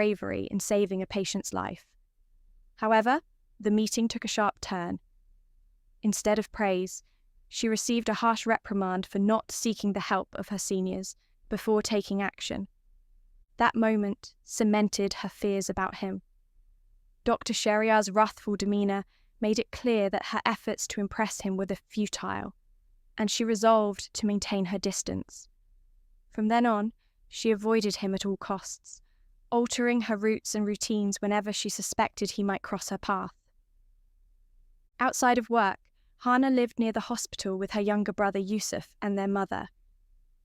bravery in saving a patient's life. However, the meeting took a sharp turn. Instead of praise, she received a harsh reprimand for not seeking the help of her seniors before taking action. That moment cemented her fears about him. Dr. Sheriar's wrathful demeanor made it clear that her efforts to impress him were futile, and she resolved to maintain her distance. From then on, she avoided him at all costs, altering her routes and routines whenever she suspected he might cross her path. Outside of work, Hana lived near the hospital with her younger brother Yusuf and their mother.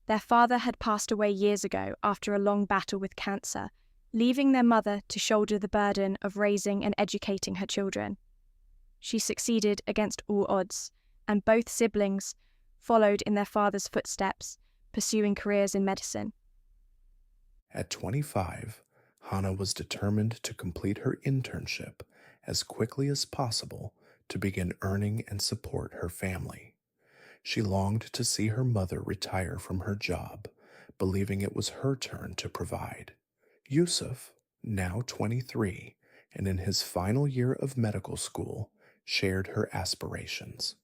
Their father had passed away years ago after a long battle with cancer, leaving their mother to shoulder the burden of raising and educating her children. She succeeded against all odds, and both siblings followed in their father's footsteps, pursuing careers in medicine. At 25, Hana was determined to complete her internship as quickly as possible to begin earning and support her family. She longed to see her mother retire from her job, believing it was her turn to provide. Yusuf, now 23, and in his final year of medical school, shared her aspirations.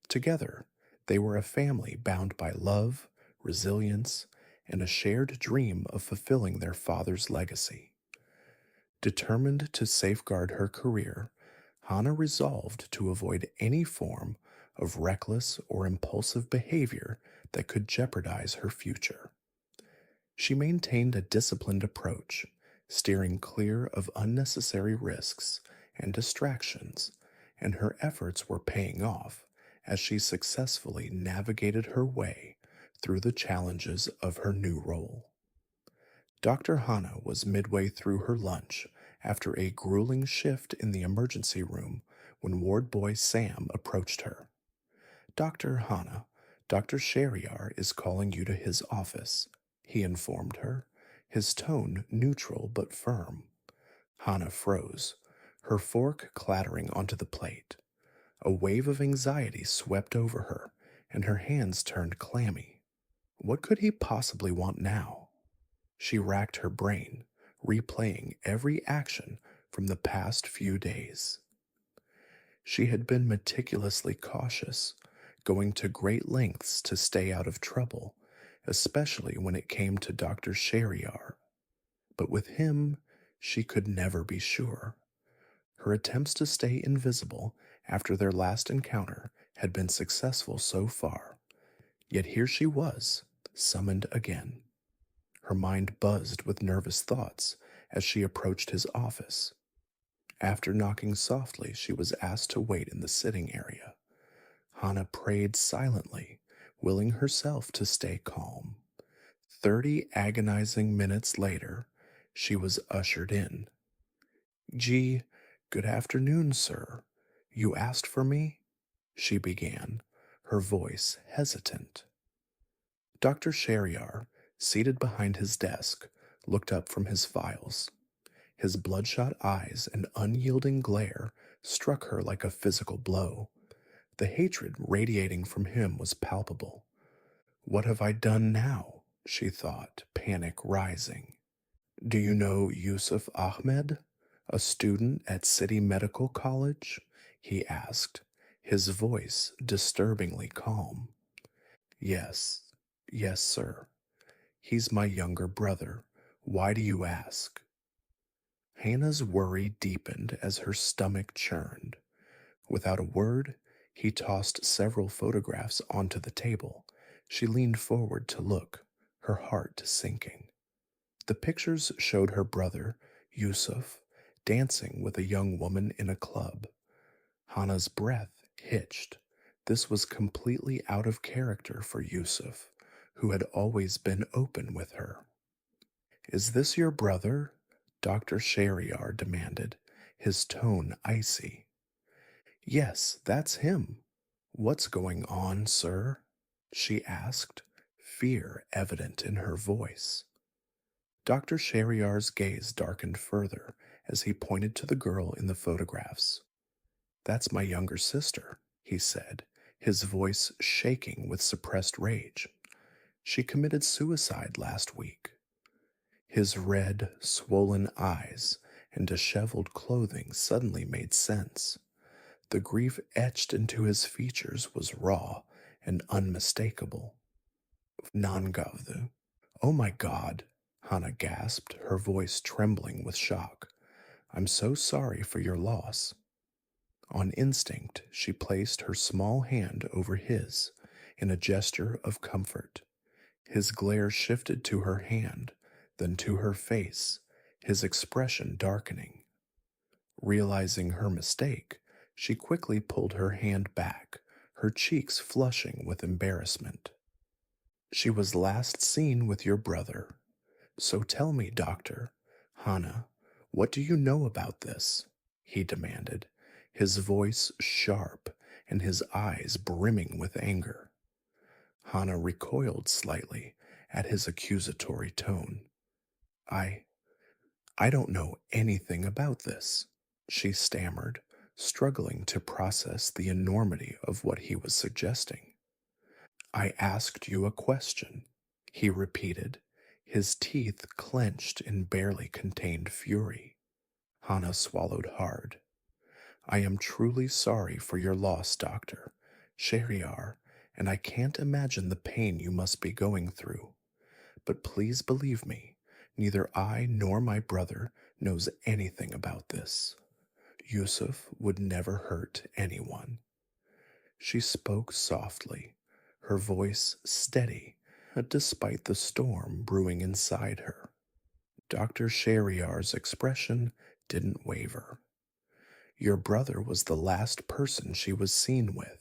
Together, they were a family bound by love, resilience, and a shared dream of fulfilling their father's legacy. Determined to safeguard her career, Hana resolved to avoid any form of reckless or impulsive behavior that could jeopardize her future. She maintained a disciplined approach, steering clear of unnecessary risks and distractions, and her efforts were paying off as she successfully navigated her way through the challenges of her new role. Dr. Hana was midway through her lunch after a grueling shift in the emergency room when ward boy Sam approached her. "Dr. Hana, Dr. Sheriar is calling you to his office," he informed her, his tone neutral but firm. Hana froze, her fork clattering onto the plate. A wave of anxiety swept over her, and her hands turned clammy. What could he possibly want now? She racked her brain, replaying every action from the past few days. She had been meticulously cautious, going to great lengths to stay out of trouble, especially when it came to Dr. Sheriar. But with him, she could never be sure. Her attempts to stay invisible after their last encounter had been successful so far, yet here she was, summoned again. Her mind buzzed with nervous thoughts as she approached his office. After knocking softly, she was asked to wait in the sitting area. Hana prayed silently, willing herself to stay calm. 30 agonizing minutes later, she was ushered in. "Gee, good afternoon, sir. You asked for me?" she began, her voice hesitant. Dr. Sheriar, seated behind his desk, looked up from his files. His bloodshot eyes and unyielding glare struck her like a physical blow. The hatred radiating from him was palpable. "What have I done now?" she thought, panic rising. "Do you know Yusuf Ahmed, a student at City Medical College?" he asked, his voice disturbingly calm. Yes, sir. He's my younger brother. Why do you ask?" Hannah's worry deepened as her stomach churned. Without a word, he tossed several photographs onto the table. She leaned forward to look, her heart sinking. The pictures showed her brother, Yusuf, dancing with a young woman in a club. Hana's breath hitched. This was completely out of character for Yusuf, who had always been open with her. "Is this your brother?" Dr. Sheriar demanded, his tone icy. "Yes, that's him. What's going on, sir?" she asked, fear evident in her voice. Dr. Sheriar's gaze darkened further as he pointed to the girl in the photographs. "That's my younger sister," he said, his voice shaking with suppressed rage. "She committed suicide last week." His red, swollen eyes and disheveled clothing suddenly made sense. The grief etched into his features was raw and unmistakable. Nangavdu. Oh my God, Hana gasped, her voice trembling with shock. I'm so sorry for your loss. On instinct, she placed her small hand over his in a gesture of comfort. His glare shifted to her hand, then to her face, his expression darkening. Realizing her mistake, she quickly pulled her hand back, her cheeks flushing with embarrassment. She was last seen with your brother. So tell me, Doctor, Hana, what do you know about this? He demanded, his voice sharp and his eyes brimming with anger. Hana recoiled slightly at his accusatory tone. I don't know anything about this, she stammered, struggling to process the enormity of what he was suggesting. I asked you a question, he repeated, his teeth clenched in barely contained fury. Hana swallowed hard. I am truly sorry for your loss, Doctor, Shahryar, and I can't imagine the pain you must be going through. But please believe me, neither I nor my brother knows anything about this. Yusuf would never hurt anyone. She spoke softly, her voice steady, despite the storm brewing inside her. Dr. Shahryar's expression didn't waver. Your brother was the last person she was seen with.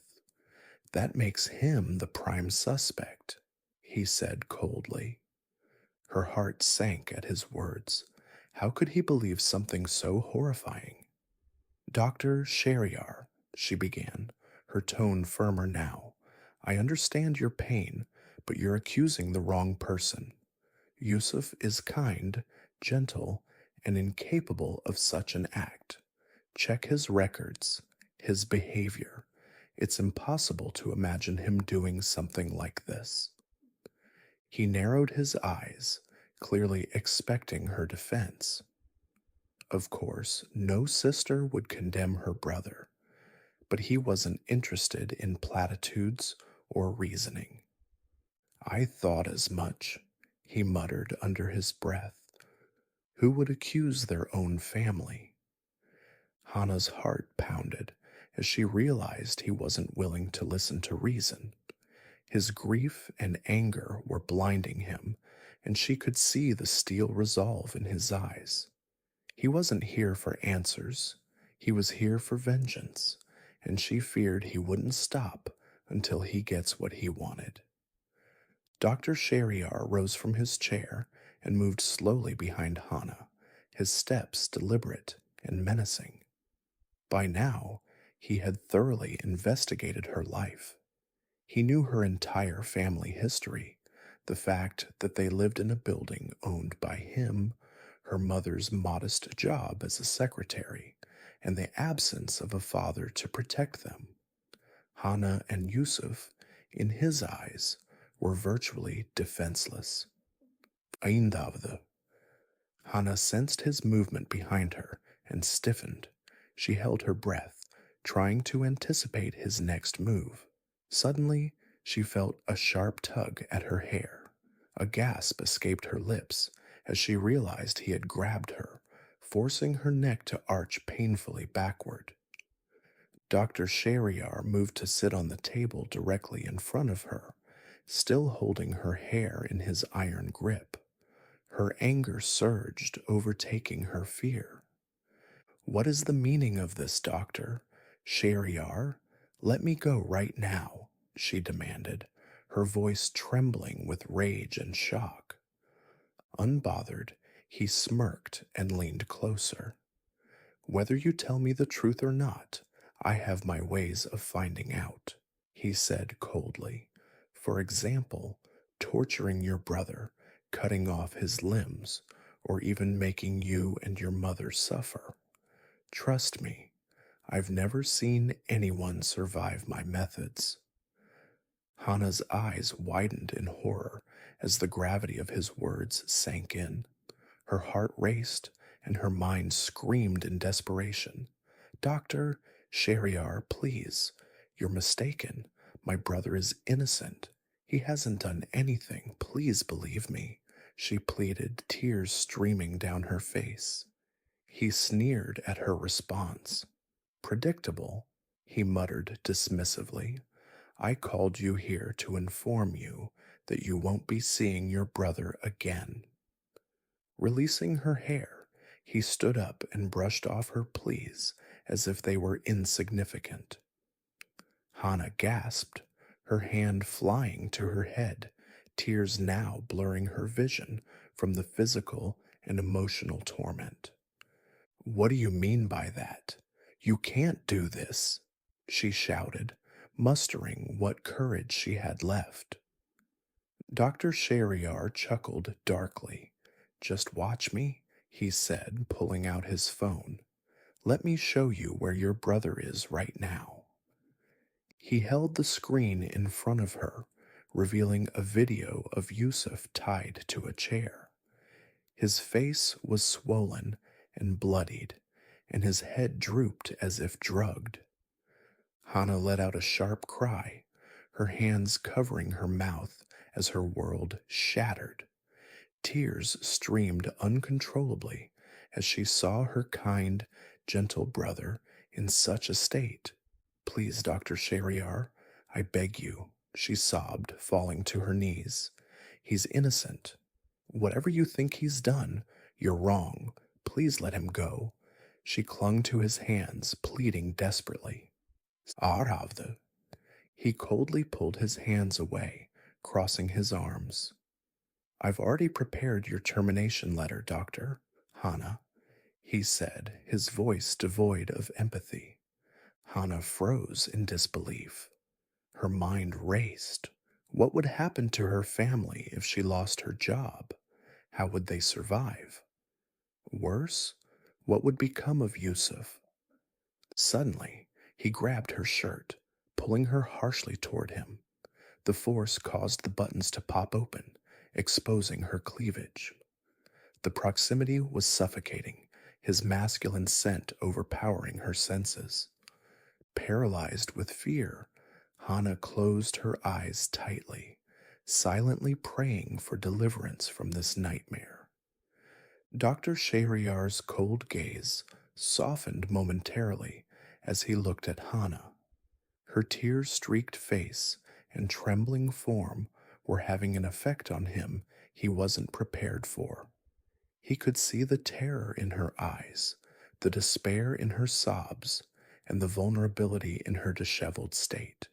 That makes him the prime suspect, he said coldly. Her heart sank at his words. How could he believe something so horrifying? Dr. Shahryar, she began, her tone firmer now. I understand your pain, but you're accusing the wrong person. Yusuf is kind, gentle, and incapable of such an act. Check his records, his behavior. It's impossible to imagine him doing something like this. He narrowed his eyes, clearly expecting her defense. Of course, no sister would condemn her brother, but he wasn't interested in platitudes or reasoning. I thought as much, he muttered under his breath. Who would accuse their own family? Hana's heart pounded as she realized he wasn't willing to listen to reason. His grief and anger were blinding him, and she could see the steel resolve in his eyes. He wasn't here for answers. He was here for vengeance, and she feared he wouldn't stop until he gets what he wanted. Dr. Shahryar rose from his chair and moved slowly behind Hana, his steps deliberate and menacing. By now, he had thoroughly investigated her life. He knew her entire family history, the fact that they lived in a building owned by him, her mother's modest job as a secretary, and the absence of a father to protect them. Hana and Yusuf, in his eyes, were virtually defenseless. Aindavda. Hana sensed his movement behind her and stiffened. She held her breath, trying to anticipate his next move. Suddenly, she felt a sharp tug at her hair. A gasp escaped her lips as she realized he had grabbed her, forcing her neck to arch painfully backward. Dr. Shahryar moved to sit on the table directly in front of her, still holding her hair in his iron grip. Her anger surged, overtaking her fear. What is the meaning of this, Doctor? Shahryar, let me go right now, she demanded, her voice trembling with rage and shock. Unbothered, he smirked and leaned closer. Whether you tell me the truth or not, I have my ways of finding out, he said coldly. For example, torturing your brother, cutting off his limbs, or even making you and your mother suffer. Trust me, I've never seen anyone survive my methods. Hana's eyes widened in horror as the gravity of his words sank in. Her heart raced, and her mind screamed in desperation. Doctor, Shariar, please. You're mistaken. My brother is innocent. He hasn't done anything. Please believe me, she pleaded, tears streaming down her face. He sneered at her response. Predictable, he muttered dismissively. I called you here to inform you that you won't be seeing your brother again. Releasing her hair, he stood up and brushed off her pleas as if they were insignificant. Hana gasped, her hand flying to her head, tears now blurring her vision from the physical and emotional torment. What do you mean by that? You can't do this, she shouted, mustering what courage she had left. Dr. Shariar chuckled darkly. Just watch me, he said, pulling out his phone. Let me show you where your brother is right now. He held the screen in front of her, revealing a video of Yusuf tied to a chair. His face was swollen and bloodied, and his head drooped as if drugged. Hana let out a sharp cry, her hands covering her mouth as her world shattered. Tears streamed uncontrollably as she saw her kind, gentle brother in such a state. Please, Dr. Shariar, I beg you, she sobbed, falling to her knees. He's innocent. Whatever you think he's done, you're wrong. Please let him go. She clung to his hands, pleading desperately. Arhavde. He coldly pulled his hands away, crossing his arms. I've already prepared your termination letter, Doctor, Hana, he said, his voice devoid of empathy. Hana froze in disbelief. Her mind raced. What would happen to her family if she lost her job? How would they survive? Worse, what would become of Yusuf? Suddenly, he grabbed her shirt, pulling her harshly toward him. The force caused the buttons to pop open, exposing her cleavage. The proximity was suffocating, his masculine scent overpowering her senses. Paralyzed with fear, Hana closed her eyes tightly, silently praying for deliverance from this nightmare. Dr. Shariar's cold gaze softened momentarily as he looked at Hana. Her tear-streaked face and trembling form were having an effect on him he wasn't prepared for. He could see the terror in her eyes, the despair in her sobs, and the vulnerability in her disheveled state.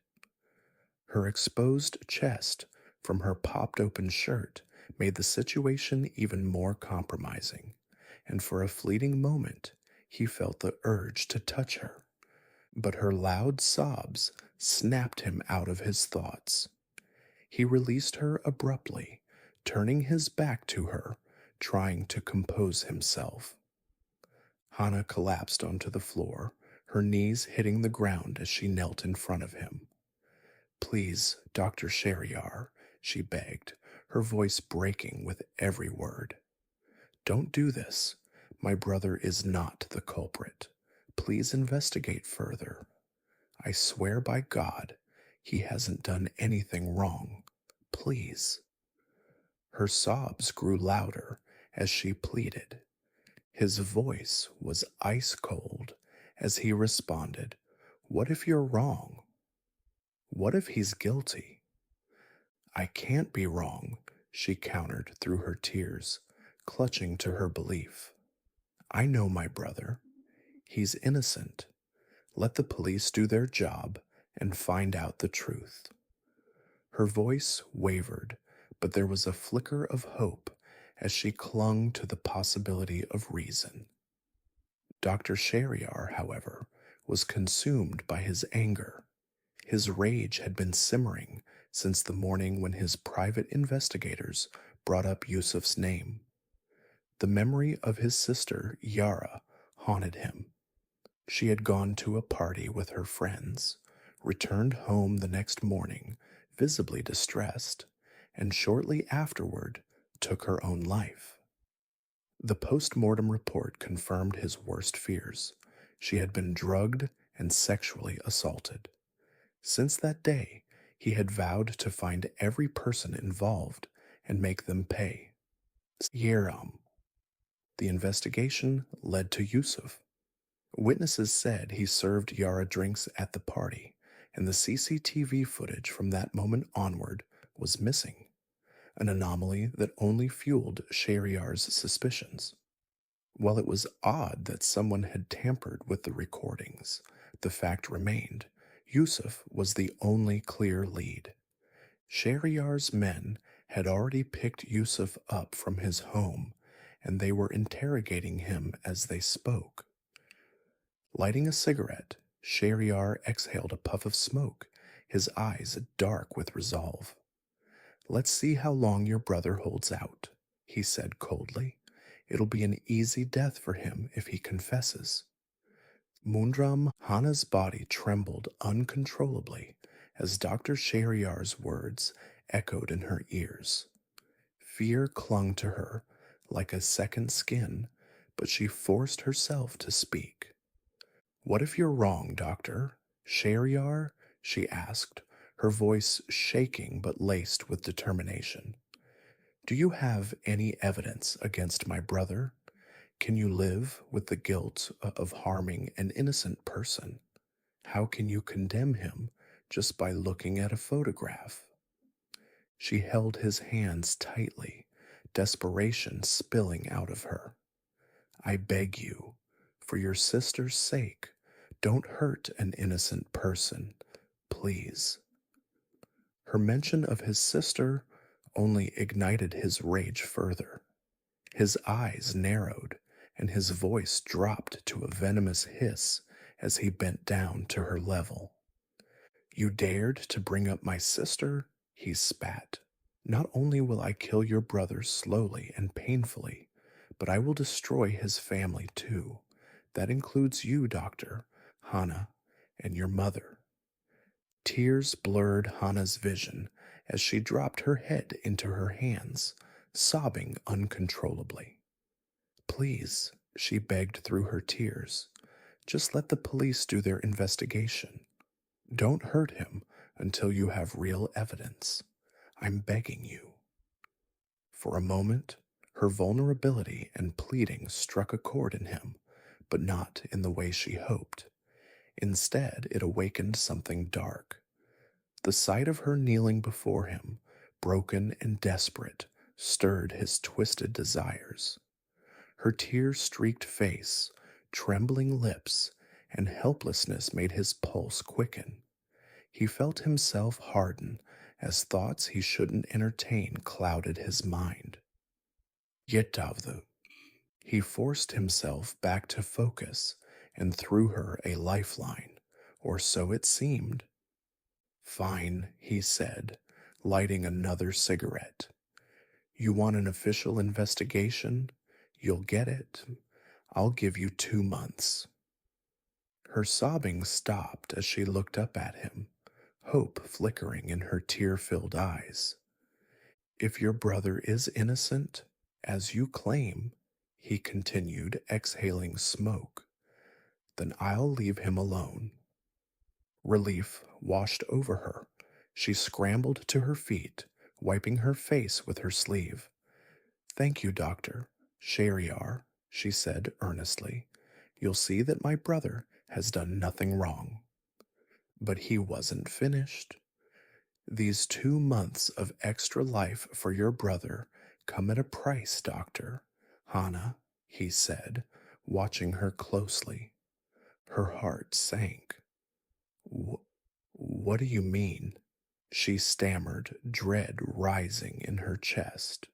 Her exposed chest from her popped-open shirt made the situation even more compromising, and for a fleeting moment he felt the urge to touch her. But her loud sobs snapped him out of his thoughts. He released her abruptly, turning his back to her, trying to compose himself. Hana collapsed onto the floor, her knees hitting the ground as she knelt in front of him. Please, Dr. Shariar, she begged, her voice breaking with every word. Don't do this. My brother is not the culprit. Please investigate further. I swear by God, he hasn't done anything wrong. Please. Her sobs grew louder as she pleaded. His voice was ice cold as he responded, What if you're wrong? What if he's guilty? I can't be wrong, she countered through her tears, clutching to her belief. I know my brother. He's innocent. Let the police do their job and find out the truth. Her voice wavered, but there was a flicker of hope as she clung to the possibility of reason. Dr. Shariar, however, was consumed by his anger. His rage had been simmering since the morning when his private investigators brought up Yusuf's name. The memory of his sister, Yara, haunted him. She had gone to a party with her friends, returned home the next morning, visibly distressed, and shortly afterward took her own life. The post-mortem report confirmed his worst fears. She had been drugged and sexually assaulted. Since that day, he had vowed to find every person involved and make them pay. Yeram. The investigation led to Yusuf. Witnesses said he served Yara drinks at the party, and the CCTV footage from that moment onward was missing, an anomaly that only fueled Shahryar's suspicions. While it was odd that someone had tampered with the recordings, the fact remained Yusuf was the only clear lead. Shahryar's men had already picked Yusuf up from his home, and they were interrogating him as they spoke. Lighting a cigarette, Shahryar exhaled a puff of smoke, his eyes dark with resolve. "Let's see how long your brother holds out," he said coldly. "It'll be an easy death for him if he confesses." Mundram Hana's body trembled uncontrollably as Dr. Shahryar's words echoed in her ears. Fear clung to her like a second skin, but she forced herself to speak. "What if you're wrong, Doctor? Shahryar?" she asked, her voice shaking but laced with determination. "Do you have any evidence against my brother? Can you live with the guilt of harming an innocent person? How can you condemn him just by looking at a photograph?" She held his hands tightly, desperation spilling out of her. "I beg you, for your sister's sake, don't hurt an innocent person, please." Her mention of his sister only ignited his rage further. His eyes narrowed, and his voice dropped to a venomous hiss as he bent down to her level. "You dared to bring up my sister?" he spat. "Not only will I kill your brother slowly and painfully, but I will destroy his family too. That includes you, Doctor, Hana, and your mother." Tears blurred Hana's vision as she dropped her head into her hands, sobbing uncontrollably. "Please," she begged through her tears, "just let the police do their investigation. Don't hurt him until you have real evidence. I'm begging you." For a moment, her vulnerability and pleading struck a chord in him, but not in the way she hoped. Instead, it awakened something dark. The sight of her kneeling before him, broken and desperate, stirred his twisted desires. Her tear-streaked face, trembling lips, and helplessness made his pulse quicken. He felt himself harden as thoughts he shouldn't entertain clouded his mind. Yetavdu. He forced himself back to focus and threw her a lifeline, or so it seemed. "Fine," he said, lighting another cigarette. "You want an official investigation? You'll get it. I'll give you 2 months. Her sobbing stopped as she looked up at him, hope flickering in her tear-filled eyes. "If your brother is innocent, as you claim," he continued, exhaling smoke, "then I'll leave him alone." Relief washed over her. She scrambled to her feet, wiping her face with her sleeve. "Thank you, Doctor Shahryar," she said earnestly. "You'll see that my brother has done nothing wrong." But he wasn't finished. "These 2 months of extra life for your brother come at a price, Doctor Hana," he said, watching her closely. Her heart sank. What do you mean?" she stammered, dread rising in her chest.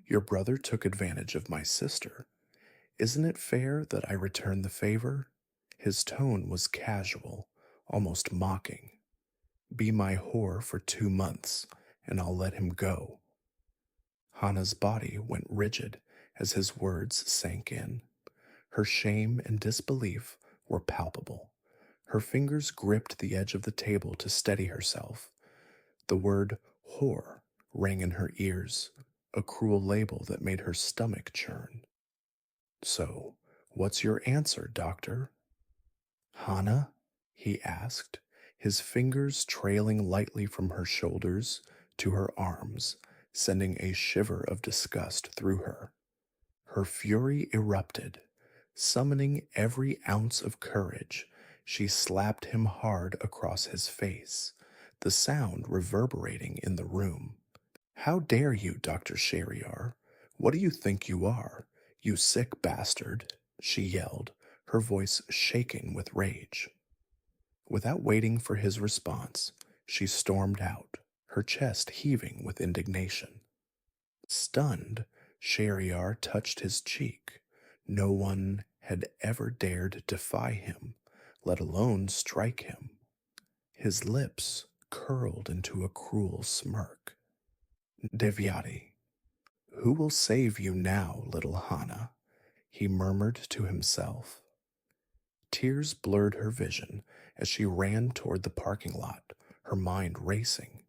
"Your brother took advantage of my sister. Isn't it fair that I return the favor?" His tone was casual, almost mocking. "Be my whore for 2 months, and I'll let him go." Hana's body went rigid as his words sank in. Her shame and disbelief were palpable. Her fingers gripped the edge of the table to steady herself. The word whore rang in her ears, a cruel label that made her stomach churn. So, what's your answer, doctor? Hana? He asked, his fingers trailing lightly from her shoulders to her arms, sending a shiver of disgust through her. Her fury erupted. Summoning every ounce of courage, she slapped him hard across his face, the sound reverberating in the room. How dare you, Dr. Sheriar? What do you think you are, you sick bastard? She yelled, her voice shaking with rage. Without waiting for his response, she stormed out, her chest heaving with indignation. Stunned, Sheriar touched his cheek. No one had ever dared defy him, let alone strike him. His lips curled into a cruel smirk. Devyati, who will save you now, little Hana? He murmured to himself. Tears blurred her vision as she ran toward the parking lot, her mind racing.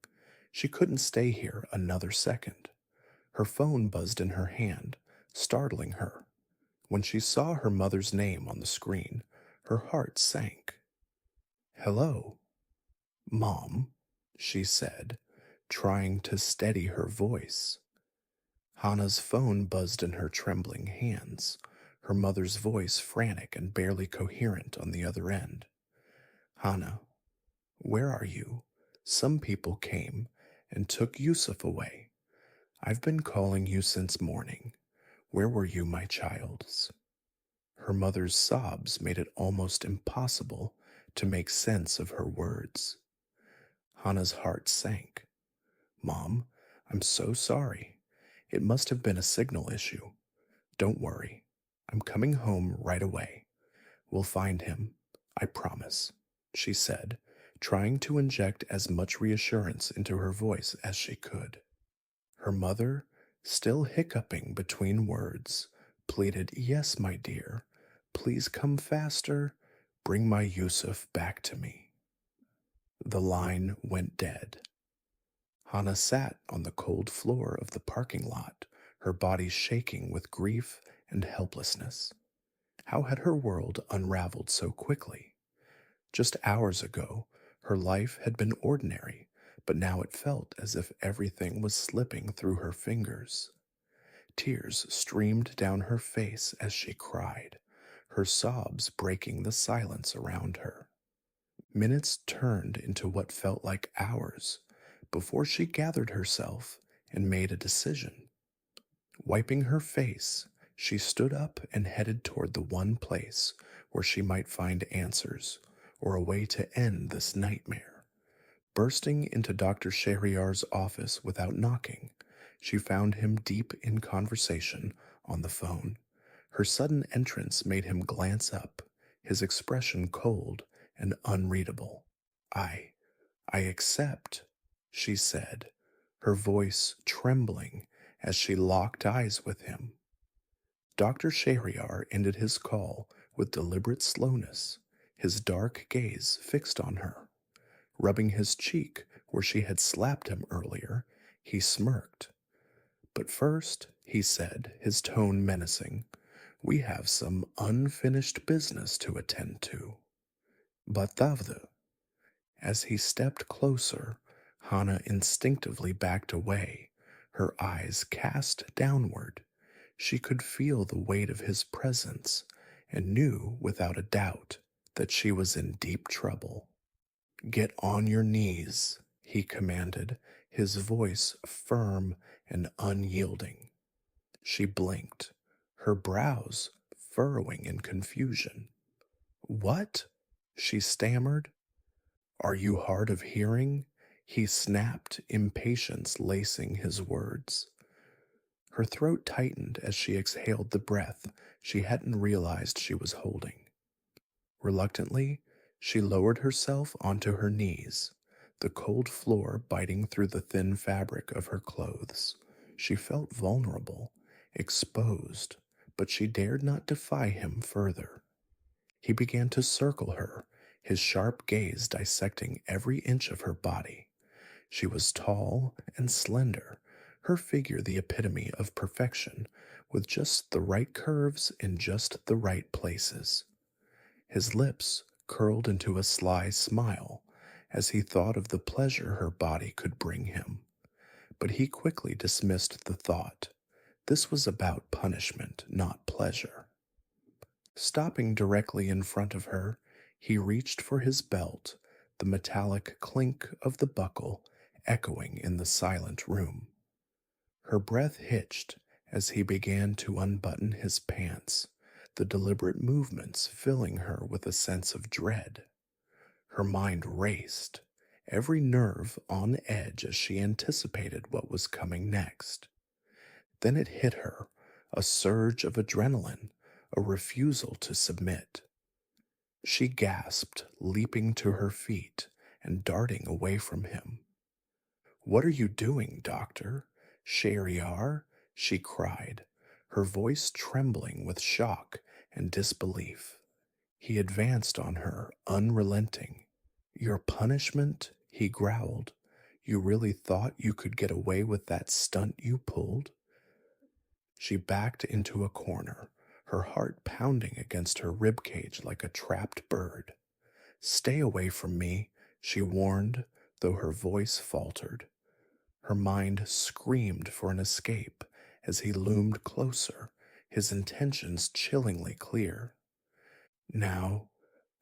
She couldn't stay here another second. Her phone buzzed in her hand, startling her. When she saw her mother's name on the screen, her heart sank. Hello, Mom, she said, trying to steady her voice. Hana's phone buzzed in her trembling hands, her mother's voice frantic and barely coherent on the other end. Hana, where are you? Some people came and took Yusuf away. I've been calling you since morning. Where were you, my childs? Her mother's sobs made it almost impossible to make sense of her words. Hana's heart sank. Mom, I'm so sorry. It must have been a signal issue. Don't worry. I'm coming home right away. We'll find him, I promise, she said, trying to inject as much reassurance into her voice as she could. Her mother, still hiccuping between words, pleaded, Yes, my dear. Please come faster. Bring my Yusuf back to me. The line went dead. Hana sat on the cold floor of the parking lot, her body shaking with grief and helplessness. How had her world unraveled so quickly? Just hours ago, her life had been ordinary, but now it felt as if everything was slipping through her fingers. Tears streamed down her face as she cried, her sobs breaking the silence around her. Minutes turned into what felt like hours before she gathered herself and made a decision. Wiping her face, she stood up and headed toward the one place where she might find answers or a way to end this nightmare. Bursting into Dr. Sheriar's office without knocking, she found him deep in conversation on the phone. Her sudden entrance made him glance up, his expression cold and unreadable. I accept, she said, her voice trembling as she locked eyes with him. Dr. Sheriar ended his call with deliberate slowness, his dark gaze fixed on her. Rubbing his cheek where she had slapped him earlier, he smirked. But first, he said, his tone menacing, we have some unfinished business to attend to. Batavda. As he stepped closer, Hana instinctively backed away, her eyes cast downward. She could feel the weight of his presence and knew without a doubt that she was in deep trouble. Get on your knees, he commanded, his voice firm and unyielding. She blinked, her brows furrowing in confusion. What? She stammered. Are you hard of hearing? He snapped, impatience lacing his words. Her throat tightened as she exhaled the breath she hadn't realized she was holding. Reluctantly, she lowered herself onto her knees, the cold floor biting through the thin fabric of her clothes. She felt vulnerable, exposed, but she dared not defy him further. He began to circle her, his sharp gaze dissecting every inch of her body. She was tall and slender, her figure the epitome of perfection, with just the right curves in just the right places. His lips curled into a sly smile as he thought of the pleasure her body could bring him. But he quickly dismissed the thought. This was about punishment, not pleasure. Stopping directly in front of her, he reached for his belt, the metallic clink of the buckle echoing in the silent room. Her breath hitched as he began to unbutton his pants, the deliberate movements filling her with a sense of dread. Her mind raced, every nerve on edge as she anticipated what was coming next. Then it hit her, a surge of adrenaline, a refusal to submit. She gasped, leaping to her feet and darting away from him. "What are you doing, doctor? Shahryar?" she cried, her voice trembling with shock and disbelief. He advanced on her, unrelenting. "Your punishment?" he growled. "You really thought you could get away with that stunt you pulled?" She backed into a corner, her heart pounding against her ribcage like a trapped bird. "Stay away from me," she warned, though her voice faltered. Her mind screamed for an escape as he loomed closer, his intentions chillingly clear. "Now,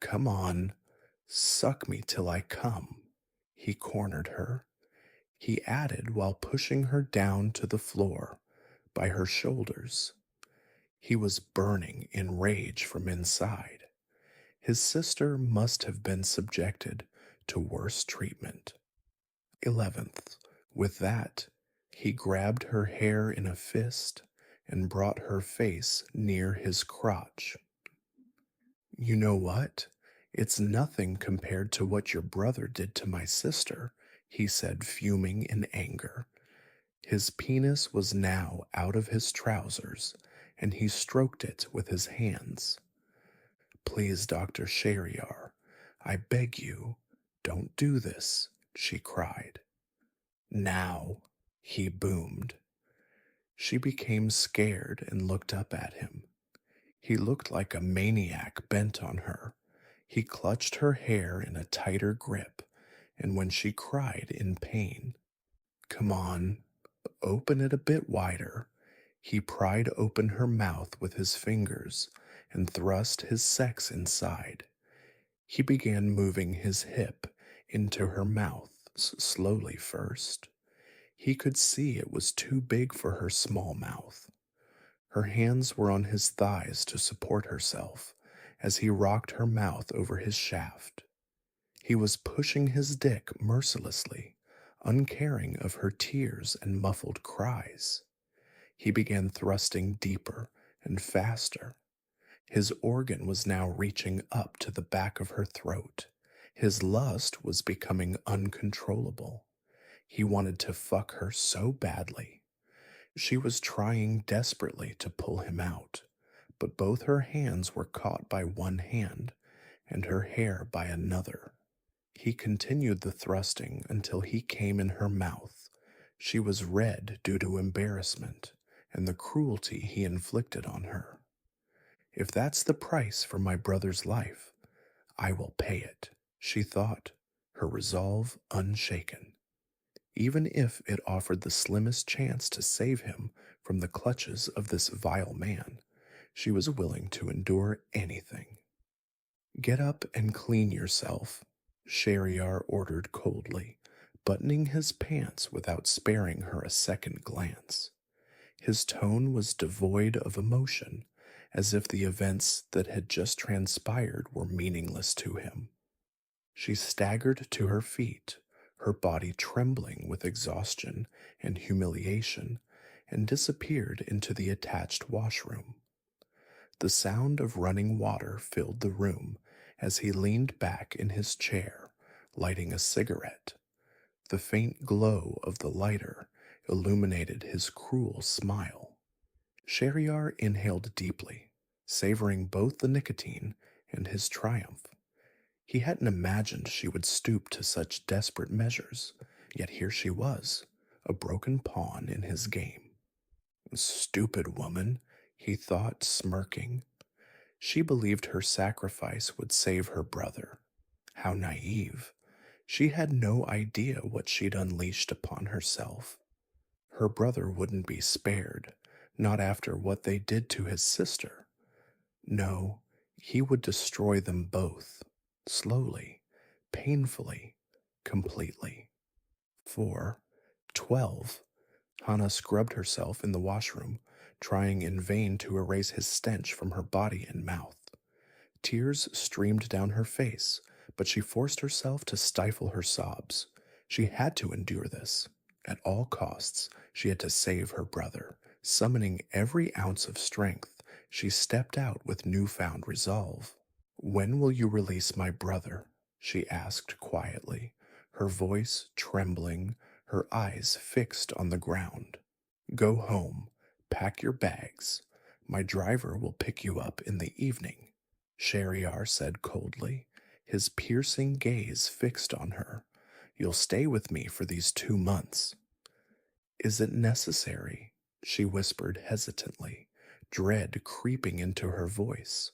come on, suck me till I come," he cornered her. He added while pushing her down to the floor by her shoulders. He was burning in rage from inside. His sister must have been subjected to worse treatment. 11th. With that, he grabbed her hair in a fist and brought her face near his crotch. "You know what? It's nothing compared to what your brother did to my sister," he said, fuming in anger. His penis was now out of his trousers, and he stroked it with his hands. "Please, Dr. Shahryar, I beg you, don't do this," she cried. "Now," he boomed. She became scared and looked up at him. He looked like a maniac bent on her. He clutched her hair in a tighter grip, and when she cried in pain, "Come on, open it a bit wider," he pried open her mouth with his fingers and thrust his sex inside. He began moving his hip into her mouth, slowly first. He could see it was too big for her small mouth. Her hands were on his thighs to support herself as he rocked her mouth over his shaft. He was pushing his dick mercilessly, uncaring of her tears and muffled cries. He began thrusting deeper and faster. His organ was now reaching up to the back of her throat. His lust was becoming uncontrollable. He wanted to fuck her so badly. She was trying desperately to pull him out, but both her hands were caught by one hand and her hair by another. He continued the thrusting until he came in her mouth. She was red due to embarrassment and the cruelty he inflicted on her. "If that's the price for my brother's life, I will pay it," she thought, her resolve unshaken. Even if it offered the slimmest chance to save him from the clutches of this vile man, she was willing to endure anything. "Get up and clean yourself," Shahryar ordered coldly, buttoning his pants without sparing her a second glance. His tone was devoid of emotion, as if the events that had just transpired were meaningless to him. She staggered to her feet, her body trembling with exhaustion and humiliation, and disappeared into the attached washroom. The sound of running water filled the room as he leaned back in his chair, lighting a cigarette. The faint glow of the lighter illuminated his cruel smile. Shahryar inhaled deeply, savoring both the nicotine and his triumph. He hadn't imagined she would stoop to such desperate measures, yet here she was, a broken pawn in his game. Stupid woman, he thought, smirking. She believed her sacrifice would save her brother. How naive. She had no idea what she'd unleashed upon herself. Her brother wouldn't be spared, not after what they did to his sister. No, he would destroy them both, slowly, painfully, completely. 4. 12. Hana scrubbed herself in the washroom, trying in vain to erase his stench from her body and mouth. Tears streamed down her face, but she forced herself to stifle her sobs. She had to endure this. At all costs, she had to save her brother. Summoning every ounce of strength, she stepped out with newfound resolve. "When will you release my brother?" she asked quietly, her voice trembling, her eyes fixed on the ground. "Go home, pack your bags. My driver will pick you up in the evening," Shahryar said coldly, his piercing gaze fixed on her. "You'll stay with me for these 2 months. "Is it necessary?" she whispered hesitantly, dread creeping into her voice.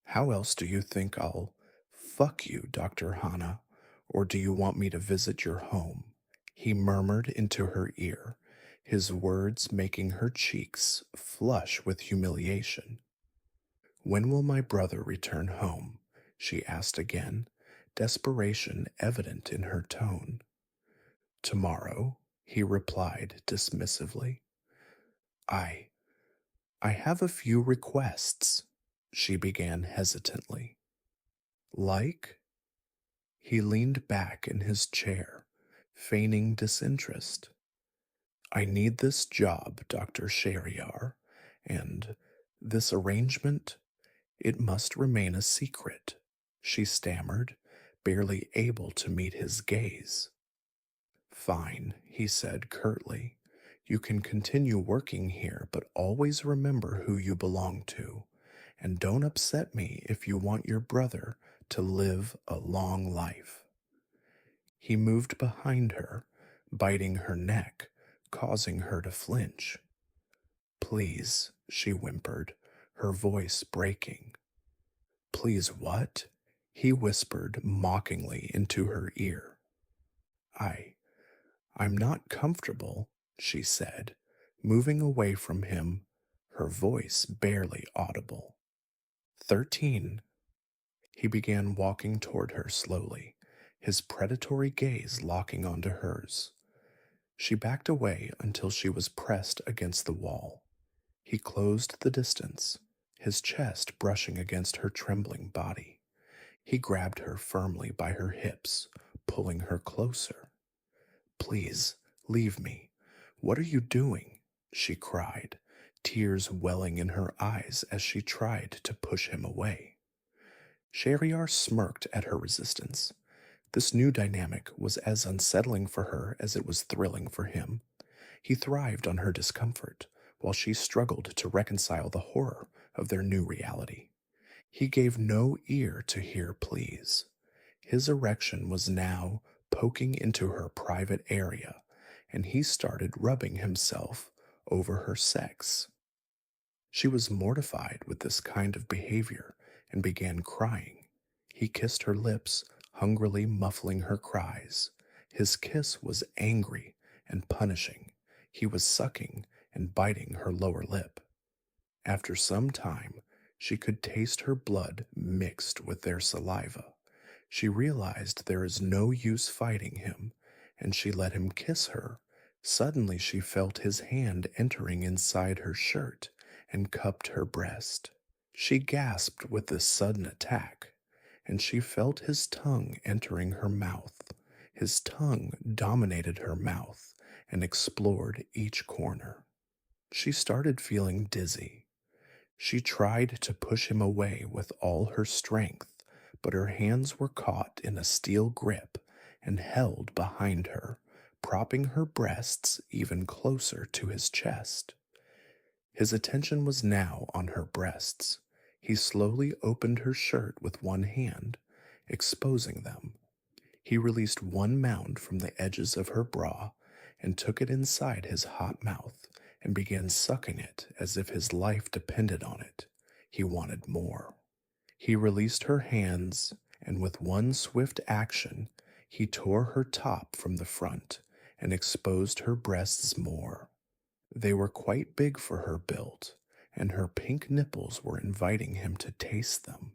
"How else do you think I'll fuck you, Dr. Hana? Or do you want me to visit your home?" he murmured into her ear, his words making her cheeks flush with humiliation. "When will my brother return home?" she asked again, desperation evident in her tone. "Tomorrow," he replied dismissively. I I have a few requests," she began hesitantly. "Like?" He leaned back in his chair, feigning disinterest. "I need this job, Dr. Shahryar, and this arrangement, it must remain a secret," she stammered, barely able to meet his gaze. "Fine," he said curtly. "You can continue working here, but always remember who you belong to. And don't upset me if you want your brother to live a long life." He moved behind her, biting her neck, causing her to flinch. "Please," she whimpered, her voice breaking. "Please what?" he whispered mockingly into her ear. I'm not comfortable," she said, moving away from him, her voice barely audible. 13. He began walking toward her slowly, his predatory gaze locking onto hers. She backed away until she was pressed against the wall. He closed the distance, his chest brushing against her trembling body. He grabbed her firmly by her hips, pulling her closer. "Please, leave me. What are you doing?" she cried, tears welling in her eyes as she tried to push him away. Shahryar smirked at her resistance. This new dynamic was as unsettling for her as it was thrilling for him. He thrived on her discomfort, while she struggled to reconcile the horror of their new reality. He gave no ear to hear pleas. His erection was now poking into her private area, and he started rubbing himself over her sex. She was mortified with this kind of behavior and began crying. He kissed her lips, hungrily muffling her cries. His kiss was angry and punishing. He was sucking and biting her lower lip. After some time, she could taste her blood mixed with their saliva. She realized there is no use fighting him, and she let him kiss her. Suddenly she felt his hand entering inside her shirt and cupped her breast. She gasped with this sudden attack, and she felt his tongue entering her mouth. His tongue dominated her mouth and explored each corner. She started feeling dizzy. She tried to push him away with all her strength, but her hands were caught in a steel grip and held behind her, propping her breasts even closer to his chest. His attention was now on her breasts. He slowly opened her shirt with one hand, exposing them. He released one mound from the edges of her bra and took it inside his hot mouth and began sucking it as if his life depended on it. He wanted more. He released her hands, and with one swift action, he tore her top from the front and exposed her breasts more. They were quite big for her build, and her pink nipples were inviting him to taste them.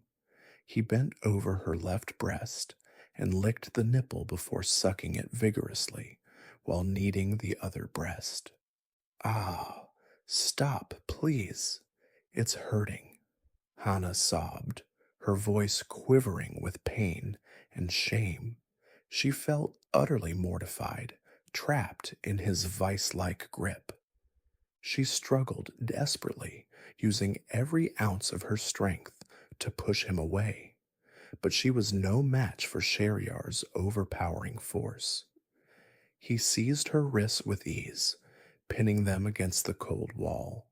He bent over her left breast and licked the nipple before sucking it vigorously while kneading the other breast. Ah, stop, please. It's hurting, Hana sobbed, her voice quivering with pain and shame. She felt utterly mortified, trapped in his vice-like grip. She struggled desperately, using every ounce of her strength to push him away, but she was no match for Sheriar's overpowering force. He seized her wrists with ease, pinning them against the cold wall.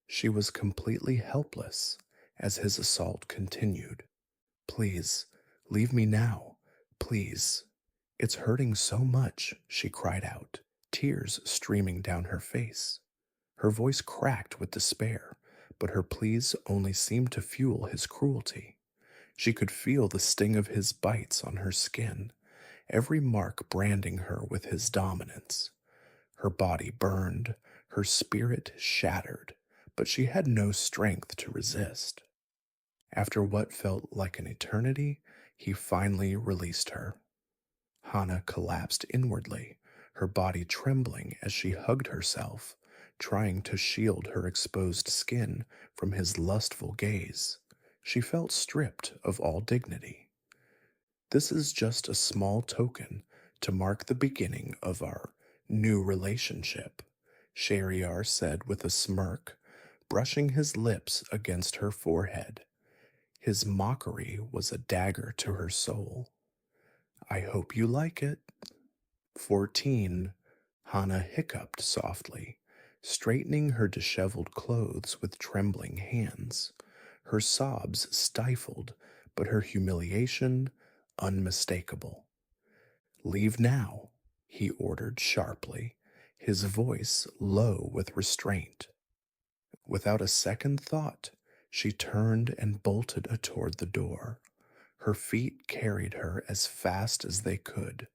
She was completely helpless as his assault continued. Please, leave me now. Please. It's hurting so much, she cried out, tears streaming down her face. Her voice cracked with despair, but her pleas only seemed to fuel his cruelty. She could feel the sting of his bites on her skin, every mark branding her with his dominance. Her body burned, her spirit shattered, but she had no strength to resist. After what felt like an eternity, he finally released her. Hana collapsed inwardly, her body trembling as she hugged herself, trying to shield her exposed skin from his lustful gaze. She felt stripped of all dignity. This is just a small token to mark the beginning of our new relationship, Sheriar said with a smirk, brushing his lips against her forehead. His mockery was a dagger to her soul. I hope you like it. 14. Hana hiccuped softly, straightening her disheveled clothes with trembling hands. Her sobs stifled, but her humiliation unmistakable. Leave now, he ordered sharply, his voice low with restraint. Without a second thought, she turned and bolted toward the door. Her feet carried her as fast as they could,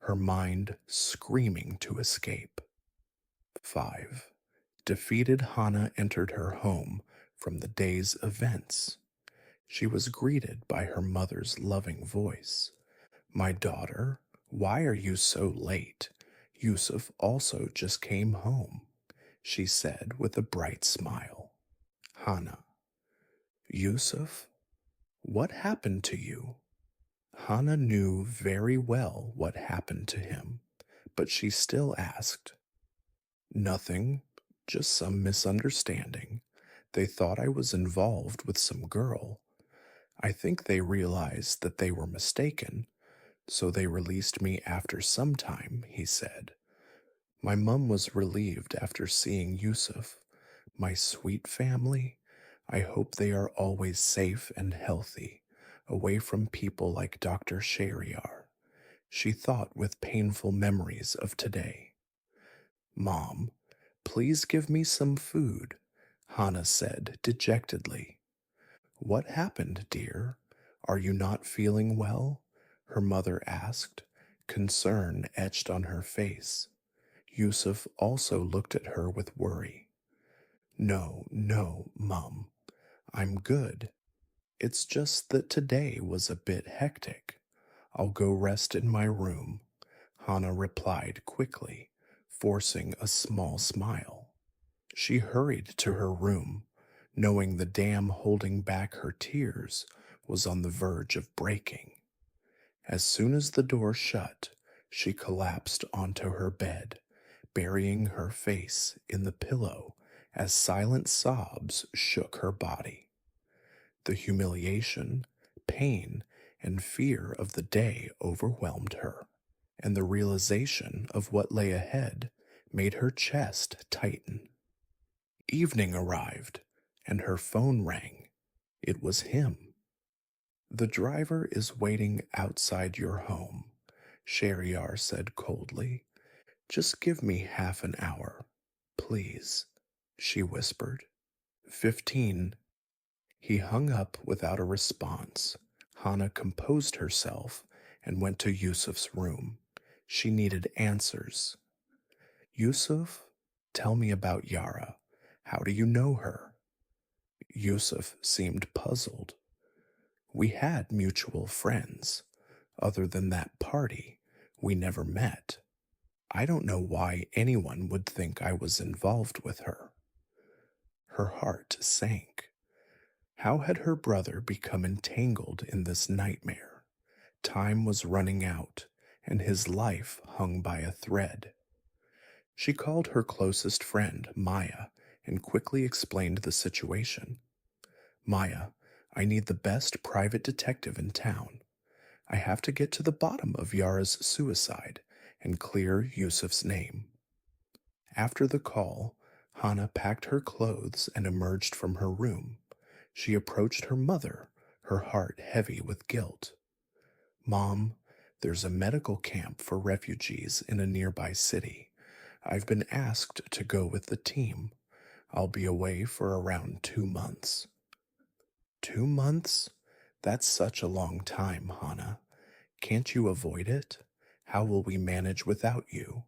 her mind screaming to escape. 5. Defeated Hana entered her home from the day's events. She was greeted by her mother's loving voice. My daughter, why are you so late? Yusuf also just came home, she said with a bright smile. Hana. Yusuf? What happened to you? Hana knew very well what happened to him, but she still asked. Nothing, just some misunderstanding. They thought I was involved with some girl. I think they realized that they were mistaken, so they released me after some time, he said. My mum was relieved after seeing Yusuf. My sweet family, I hope they are always safe and healthy, away from people like Dr. Sheriar. She thought with painful memories of today. Mom, please give me some food, Hana said dejectedly. What happened, dear? Are you not feeling well? Her mother asked, concern etched on her face. Yusuf also looked at her with worry. No, Mum. I'm good. It's just that today was a bit hectic. I'll go rest in my room, Hana replied quickly, forcing a small smile. She hurried to her room, knowing the dam holding back her tears was on the verge of breaking. As soon as the door shut, she collapsed onto her bed, burying her face in the pillow as silent sobs shook her body. The humiliation, pain, and fear of the day overwhelmed her, and the realization of what lay ahead made her chest tighten. Evening arrived, and her phone rang. It was him. The driver is waiting outside your home, Sheriar said coldly. Just give me half an hour, please, she whispered. 15. He hung up without a response. Hana composed herself and went to Yusuf's room. She needed answers. Yusuf, tell me about Yara. How do you know her? Yusuf seemed puzzled. We had mutual friends. Other than that party, we never met. I don't know why anyone would think I was involved with her. Her heart sank. How had her brother become entangled in this nightmare? Time was running out, and his life hung by a thread. She called her closest friend, Maya, and quickly explained the situation. Maya, I need the best private detective in town. I have to get to the bottom of Yara's suicide and clear Yusuf's name. After the call, Hana packed her clothes and emerged from her room. She approached her mother, her heart heavy with guilt. Mom, there's a medical camp for refugees in a nearby city. I've been asked to go with the team. I'll be away for around 2 months. 2 months? That's such a long time, Hana. Can't you avoid it? How will we manage without you?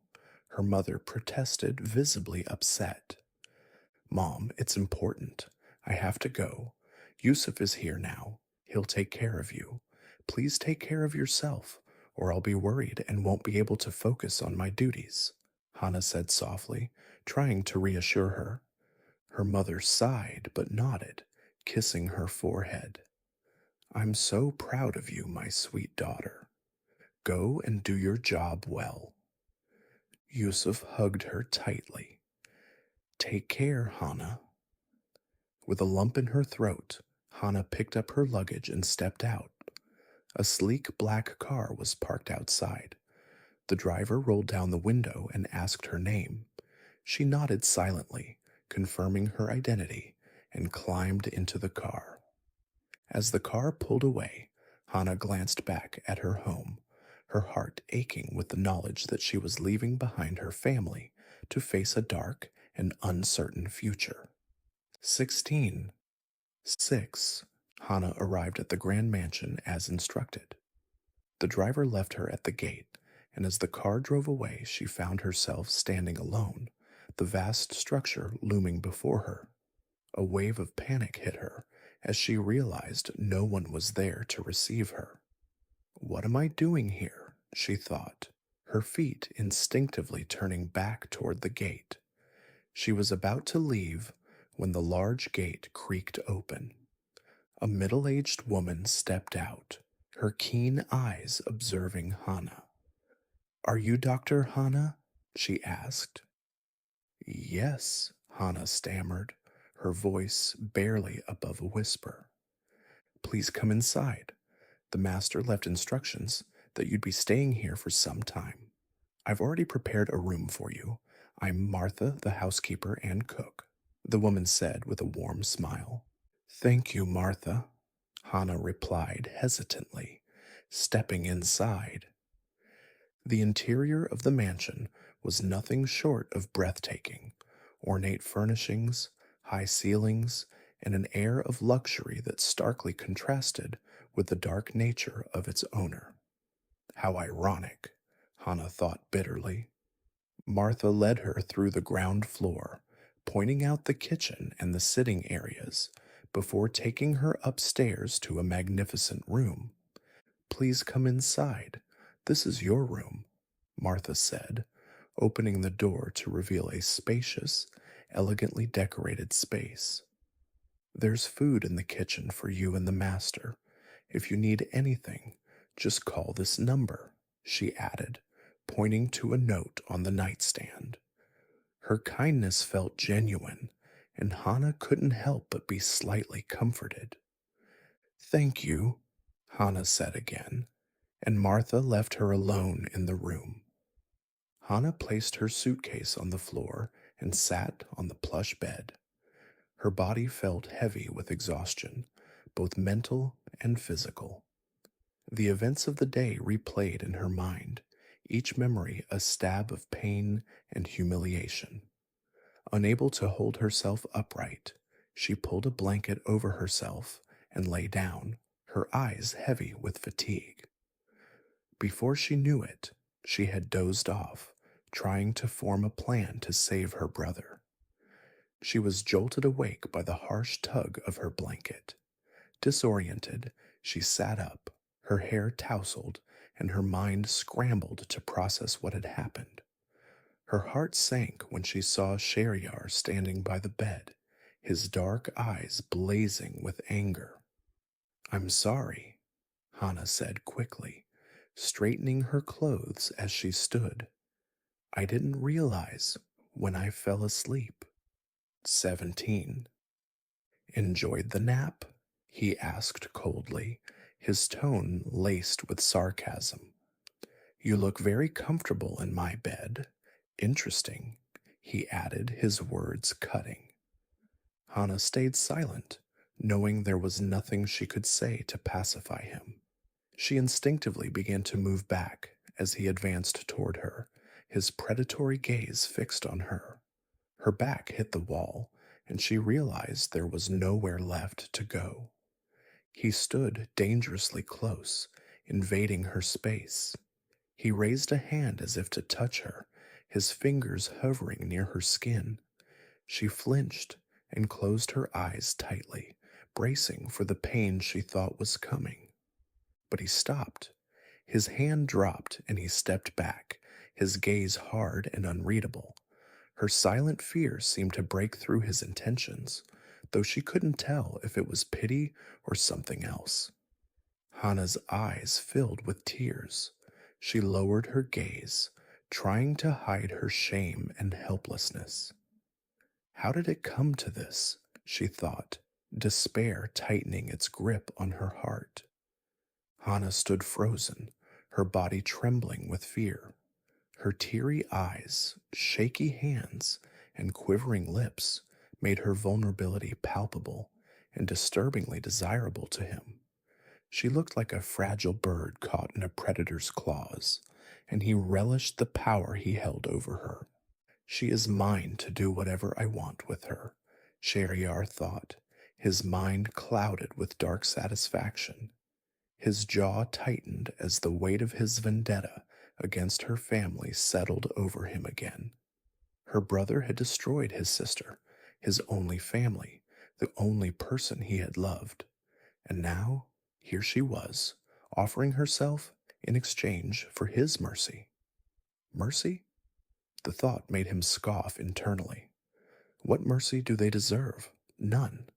Her mother protested, visibly upset. Mom, it's important. I have to go. Yusuf is here now. He'll take care of you. Please take care of yourself, or I'll be worried and won't be able to focus on my duties, Hana said softly, trying to reassure her. Her mother sighed but nodded, kissing her forehead. I'm so proud of you, my sweet daughter. Go and do your job well. Yusuf hugged her tightly. Take care, Hana. With a lump in her throat, Hana picked up her luggage and stepped out. A sleek black car was parked outside. The driver rolled down the window and asked her name. She nodded silently, confirming her identity, and climbed into the car. As the car pulled away, Hana glanced back at her home, her heart aching with the knowledge that she was leaving behind her family to face a dark and uncertain future. 16. 6. Hana arrived at the grand mansion as instructed. The driver left her at the gate, and as the car drove away, she found herself standing alone, the vast structure looming before her. A wave of panic hit her as she realized no one was there to receive her. What am I doing here? She thought, her feet instinctively turning back toward the gate. She was about to leave when the large gate creaked open. A middle-aged woman stepped out, her keen eyes observing Hana. Are you Dr. Hana? She asked. Yes, Hana stammered, her voice barely above a whisper. Please come inside. The master left instructions that you'd be staying here for some time. I've already prepared a room for you. I'm Martha, the housekeeper and cook, the woman said with a warm smile. Thank you, Martha, Hana replied hesitantly, stepping inside. The interior of the mansion was nothing short of breathtaking. Ornate furnishings, high ceilings, and an air of luxury that starkly contrasted with the dark nature of its owner. How ironic, Hana thought bitterly. Martha led her through the ground floor, pointing out the kitchen and the sitting areas, before taking her upstairs to a magnificent room. Please come inside. This is your room, Martha said, opening the door to reveal a spacious, elegantly decorated space. There's food in the kitchen for you and the master. If you need anything, just call this number, she added, pointing to a note on the nightstand. Her kindness felt genuine, and Hana couldn't help but be slightly comforted. Thank you, Hana said again, and Martha left her alone in the room. Hana placed her suitcase on the floor and sat on the plush bed. Her body felt heavy with exhaustion, both mental and physical. The events of the day replayed in her mind, each memory a stab of pain and humiliation. Unable to hold herself upright, she pulled a blanket over herself and lay down, her eyes heavy with fatigue. Before she knew it, she had dozed off, trying to form a plan to save her brother. She was jolted awake by the harsh tug of her blanket. Disoriented, she sat up, her hair tousled, and her mind scrambled to process what had happened. Her heart sank when she saw Sheriar standing by the bed, his dark eyes blazing with anger. "I'm sorry," Hana said quickly, straightening her clothes as she stood. "I didn't realize when I fell asleep." 17. "Enjoyed the nap?" he asked coldly, his tone laced with sarcasm. "You look very comfortable in my bed. Interesting," he added, his words cutting. Hana stayed silent, knowing there was nothing she could say to pacify him. She instinctively began to move back as he advanced toward her, his predatory gaze fixed on her. Her back hit the wall, and she realized there was nowhere left to go. He stood dangerously close, invading her space. He raised a hand as if to touch her, his fingers hovering near her skin. She flinched and closed her eyes tightly, bracing for the pain she thought was coming. But he stopped. His hand dropped and he stepped back, his gaze hard and unreadable. Her silent fear seemed to break through his intentions, though she couldn't tell if it was pity or something else. Hana's eyes filled with tears. She lowered her gaze, trying to hide her shame and helplessness. How did it come to this? She thought, despair tightening its grip on her heart. Hana stood frozen, her body trembling with fear. Her teary eyes, shaky hands, and quivering lips made her vulnerability palpable and disturbingly desirable to him. She looked like a fragile bird caught in a predator's claws, and he relished the power he held over her. "She is mine to do whatever I want with her," Sheriar thought, his mind clouded with dark satisfaction. His jaw tightened as the weight of his vendetta against her family settled over him again. Her brother had destroyed his sister, his only family, the only person he had loved. And now, here she was, offering herself in exchange for his mercy. Mercy? The thought made him scoff internally. What mercy do they deserve? None.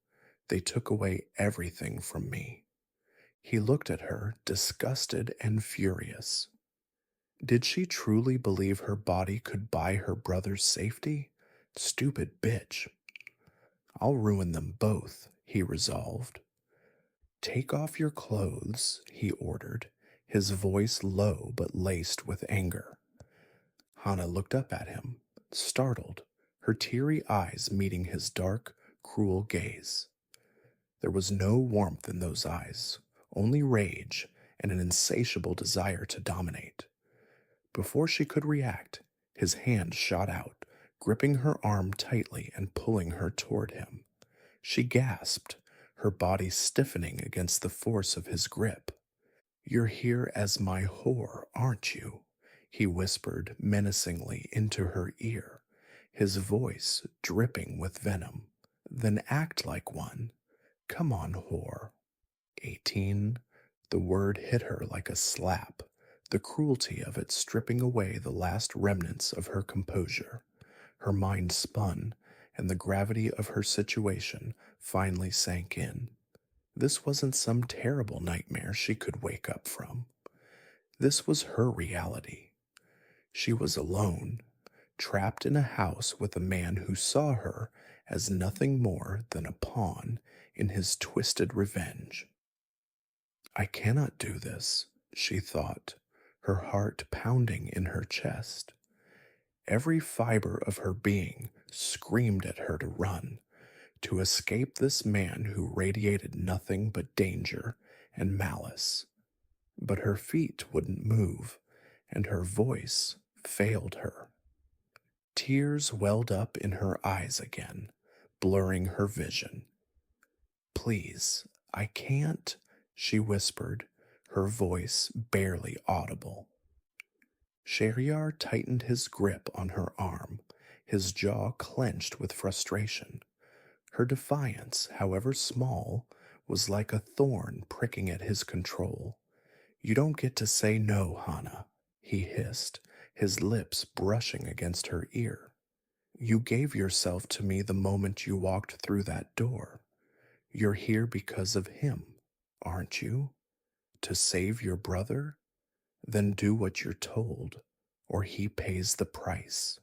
They took away everything from me. He looked at her, disgusted and furious. Did she truly believe her body could buy her brother's safety? Stupid bitch. "I'll ruin them both," he resolved. "Take off your clothes," he ordered, his voice low but laced with anger. Hana looked up at him, startled, her teary eyes meeting his dark, cruel gaze. There was no warmth in those eyes, only rage and an insatiable desire to dominate. Before she could react, his hand shot out, gripping her arm tightly and pulling her toward him. She gasped, her body stiffening against the force of his grip. "You're here as my whore, aren't you?" he whispered menacingly into her ear, his voice dripping with venom. "Then act like one. Come on, whore." 18. The word hit her like a slap, the cruelty of it stripping away the last remnants of her composure. Her mind spun, and the gravity of her situation finally sank in. This wasn't some terrible nightmare she could wake up from. This was her reality. She was alone, trapped in a house with a man who saw her as nothing more than a pawn in his twisted revenge. "I cannot do this," she thought, her heart pounding in her chest. Every fiber of her being screamed at her to run, to escape this man who radiated nothing but danger and malice. But her feet wouldn't move, and her voice failed her. Tears welled up in her eyes again, blurring her vision. "Please, I can't," she whispered, her voice barely audible. Shahryar tightened his grip on her arm, his jaw clenched with frustration. Her defiance, however small, was like a thorn pricking at his control. "You don't get to say no, Hana," he hissed, his lips brushing against her ear. "You gave yourself to me the moment you walked through that door. You're here because of him, aren't you? To save your brother? Then do what you're told, or he pays the price."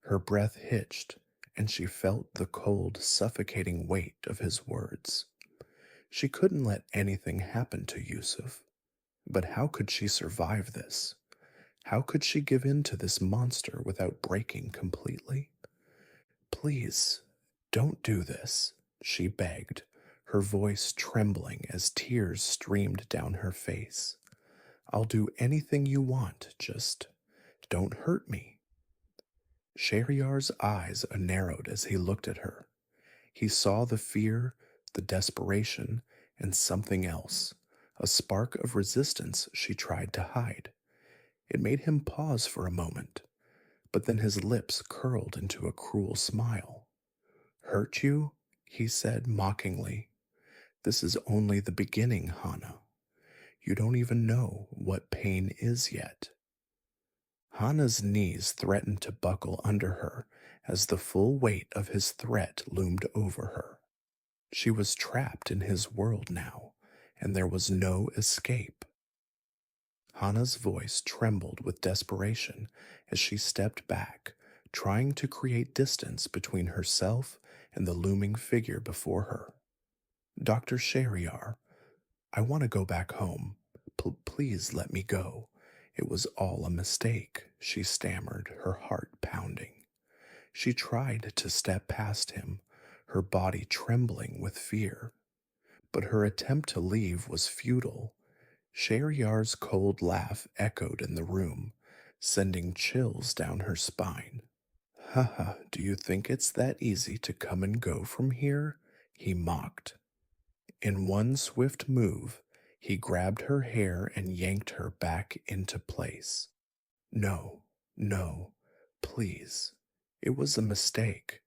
Her breath hitched, and she felt the cold, suffocating weight of his words. She couldn't let anything happen to Yusuf. But how could she survive this? How could she give in to this monster without breaking completely? "Please, don't do this," she begged, her voice trembling as tears streamed down her face. "I'll do anything you want, just don't hurt me." Shahryar's eyes narrowed as he looked at her. He saw the fear, the desperation, and something else, a spark of resistance she tried to hide. It made him pause for a moment, but then his lips curled into a cruel smile. "Hurt you?" he said mockingly. "This is only the beginning, Hana. You don't even know what pain is yet." Hana's knees threatened to buckle under her as the full weight of his threat loomed over her. She was trapped in his world now, and there was no escape. Hana's voice trembled with desperation as she stepped back, trying to create distance between herself and the looming figure before her. "Dr. Shahryar, I want to go back home. Please let me go. It was all a mistake," she stammered, her heart pounding. She tried to step past him, her body trembling with fear. But her attempt to leave was futile. Shahryar's cold laugh echoed in the room, sending chills down her spine. "Haha, do you think it's that easy to come and go from here?" he mocked. In one swift move, he grabbed her hair and yanked her back into place. "No, no, please. It was a mistake.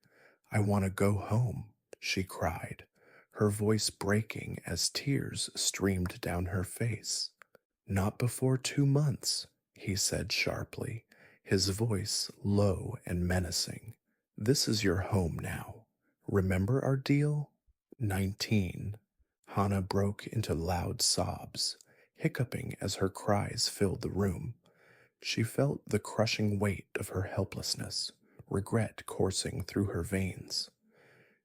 I want to go home," she cried, her voice breaking as tears streamed down her face. "Not before 2 months," he said sharply, his voice low and menacing. "This is your home now. Remember our deal?" 19. Hana broke into loud sobs, hiccuping as her cries filled the room. She felt the crushing weight of her helplessness, regret coursing through her veins.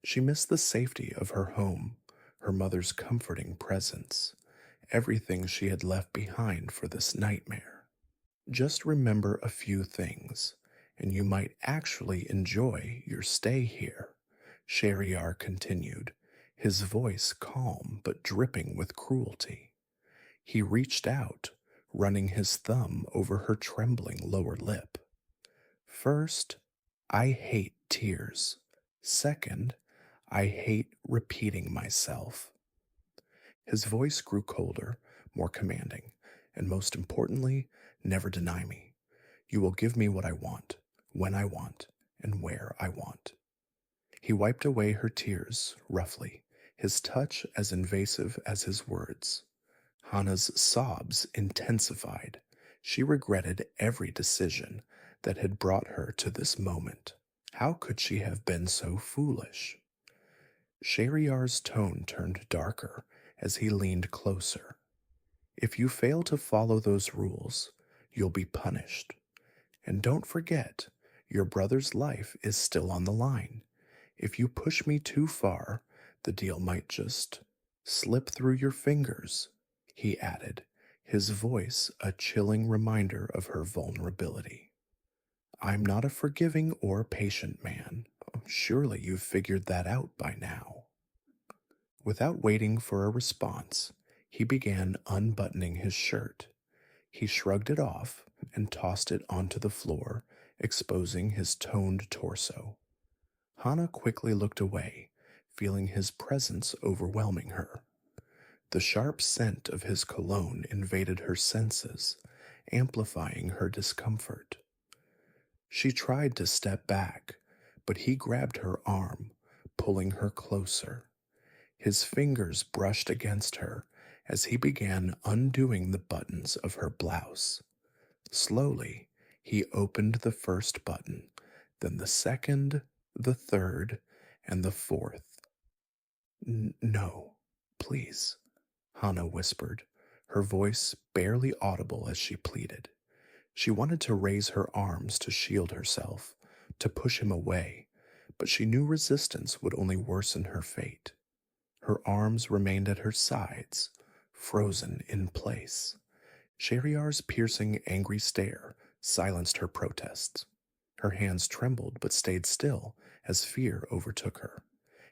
She missed the safety of her home, her mother's comforting presence, everything she had left behind for this nightmare. "Just remember a few things, and you might actually enjoy your stay here," Shahryar continued, his voice calm but dripping with cruelty. He reached out, running his thumb over her trembling lower lip. "First, I hate tears. Second, I hate repeating myself." His voice grew colder, more commanding, and most importantly, "Never deny me. You will give me what I want, when I want, and where I want." He wiped away her tears, roughly, his touch as invasive as his words. Hana's sobs intensified. She regretted every decision that had brought her to this moment. How could she have been so foolish? Shahryar's tone turned darker as he leaned closer. "If you fail to follow those rules, you'll be punished. And don't forget, your brother's life is still on the line. If you push me too far, the deal might just slip through your fingers," he added, his voice a chilling reminder of her vulnerability. "I'm not a forgiving or patient man. Surely you've figured that out by now." Without waiting for a response, he began unbuttoning his shirt. He shrugged it off and tossed it onto the floor, exposing his toned torso. Hana quickly looked away, feeling his presence overwhelming her. The sharp scent of his cologne invaded her senses, amplifying her discomfort. She tried to step back, but he grabbed her arm, pulling her closer. His fingers brushed against her as he began undoing the buttons of her blouse. Slowly, he opened the first button, then the second, the third, and the fourth. No, please, Hana whispered, her voice barely audible as she pleaded. She wanted to raise her arms to shield herself, to push him away, but she knew resistance would only worsen her fate. Her arms remained at her sides, frozen in place. Shahryar's piercing, angry stare silenced her protests. Her hands trembled but stayed still as fear overtook her.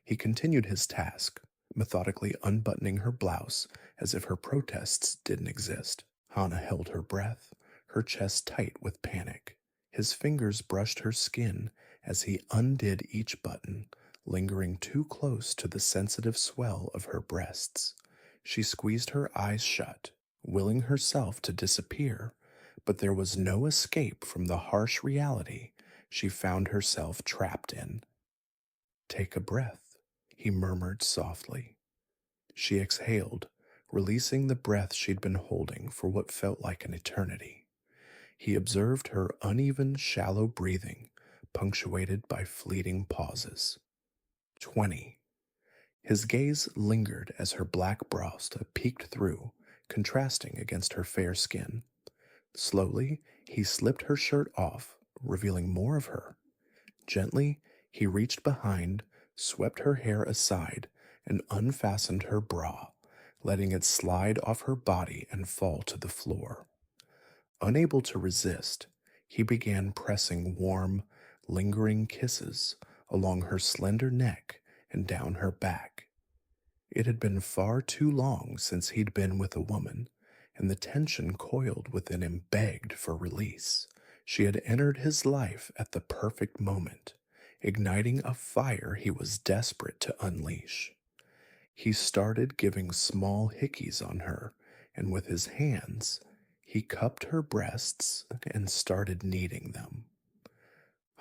He continued his task, methodically unbuttoning her blouse as if her protests didn't exist. Hana held her breath, her chest tight with panic. His fingers brushed her skin as he undid each button, lingering too close to the sensitive swell of her breasts. She squeezed her eyes shut, willing herself to disappear, but there was no escape from the harsh reality she found herself trapped in. "Take a breath," he murmured softly. She exhaled, releasing the breath she'd been holding for what felt like an eternity. He observed her uneven, shallow breathing, punctuated by fleeting pauses. 20. His gaze lingered as her black brows peeked through, contrasting against her fair skin. Slowly, he slipped her shirt off, revealing more of her. Gently, he reached behind, swept her hair aside, and unfastened her bra, letting it slide off her body and fall to the floor. Unable to resist, he began pressing warm, lingering kisses along her slender neck and down her back. It had been far too long since he'd been with a woman, and the tension coiled within him begged for release. She had entered his life at the perfect moment, igniting a fire he was desperate to unleash. He started giving small hickeys on her, and with his hands, he cupped her breasts and started kneading them.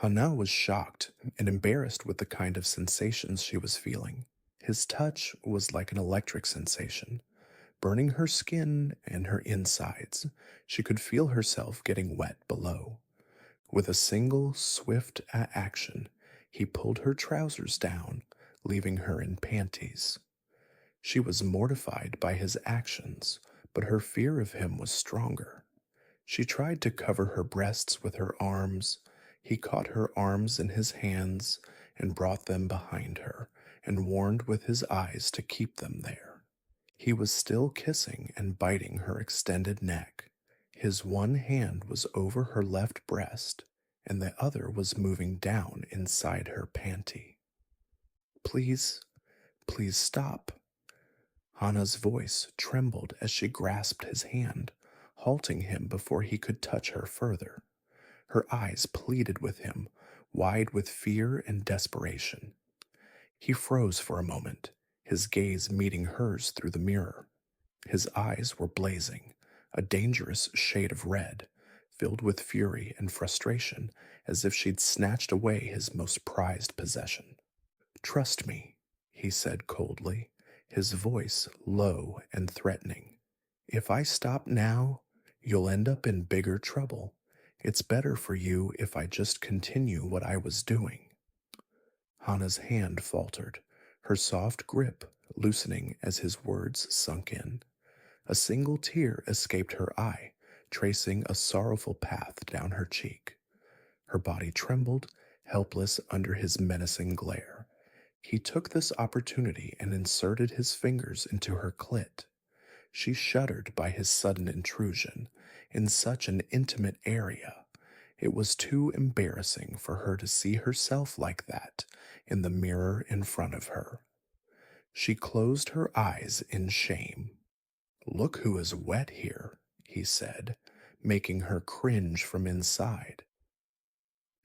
Hana was shocked and embarrassed with the kind of sensations she was feeling. His touch was like an electric sensation, burning her skin and her insides. She could feel herself getting wet below. With a single, swift action, he pulled her trousers down, leaving her in panties. She was mortified by his actions, but her fear of him was stronger. She tried to cover her breasts with her arms. He caught her arms in his hands and brought them behind her, and warned with his eyes to keep them there. He was still kissing and biting her extended neck. His one hand was over her left breast, and the other was moving down inside her panty. Please stop." Hana's voice trembled as she grasped his hand, halting him before he could touch her further. Her eyes pleaded with him, wide with fear and desperation. He froze for a moment, his gaze meeting hers through the mirror. His eyes were blazing, a dangerous shade of red, filled with fury and frustration, as if she'd snatched away his most prized possession. "Trust me," he said coldly, his voice low and threatening. "If I stop now, you'll end up in bigger trouble. It's better for you if I just continue what I was doing." Hana's hand faltered, her soft grip loosening as his words sunk in. A single tear escaped her eye, tracing a sorrowful path down her cheek. Her body trembled, helpless under his menacing glare. He took this opportunity and inserted his fingers into her clit. She shuddered by his sudden intrusion in such an intimate area. It was too embarrassing for her to see herself like that in the mirror in front of her. She closed her eyes in shame. "Look who is wet here," he said, making her cringe from inside.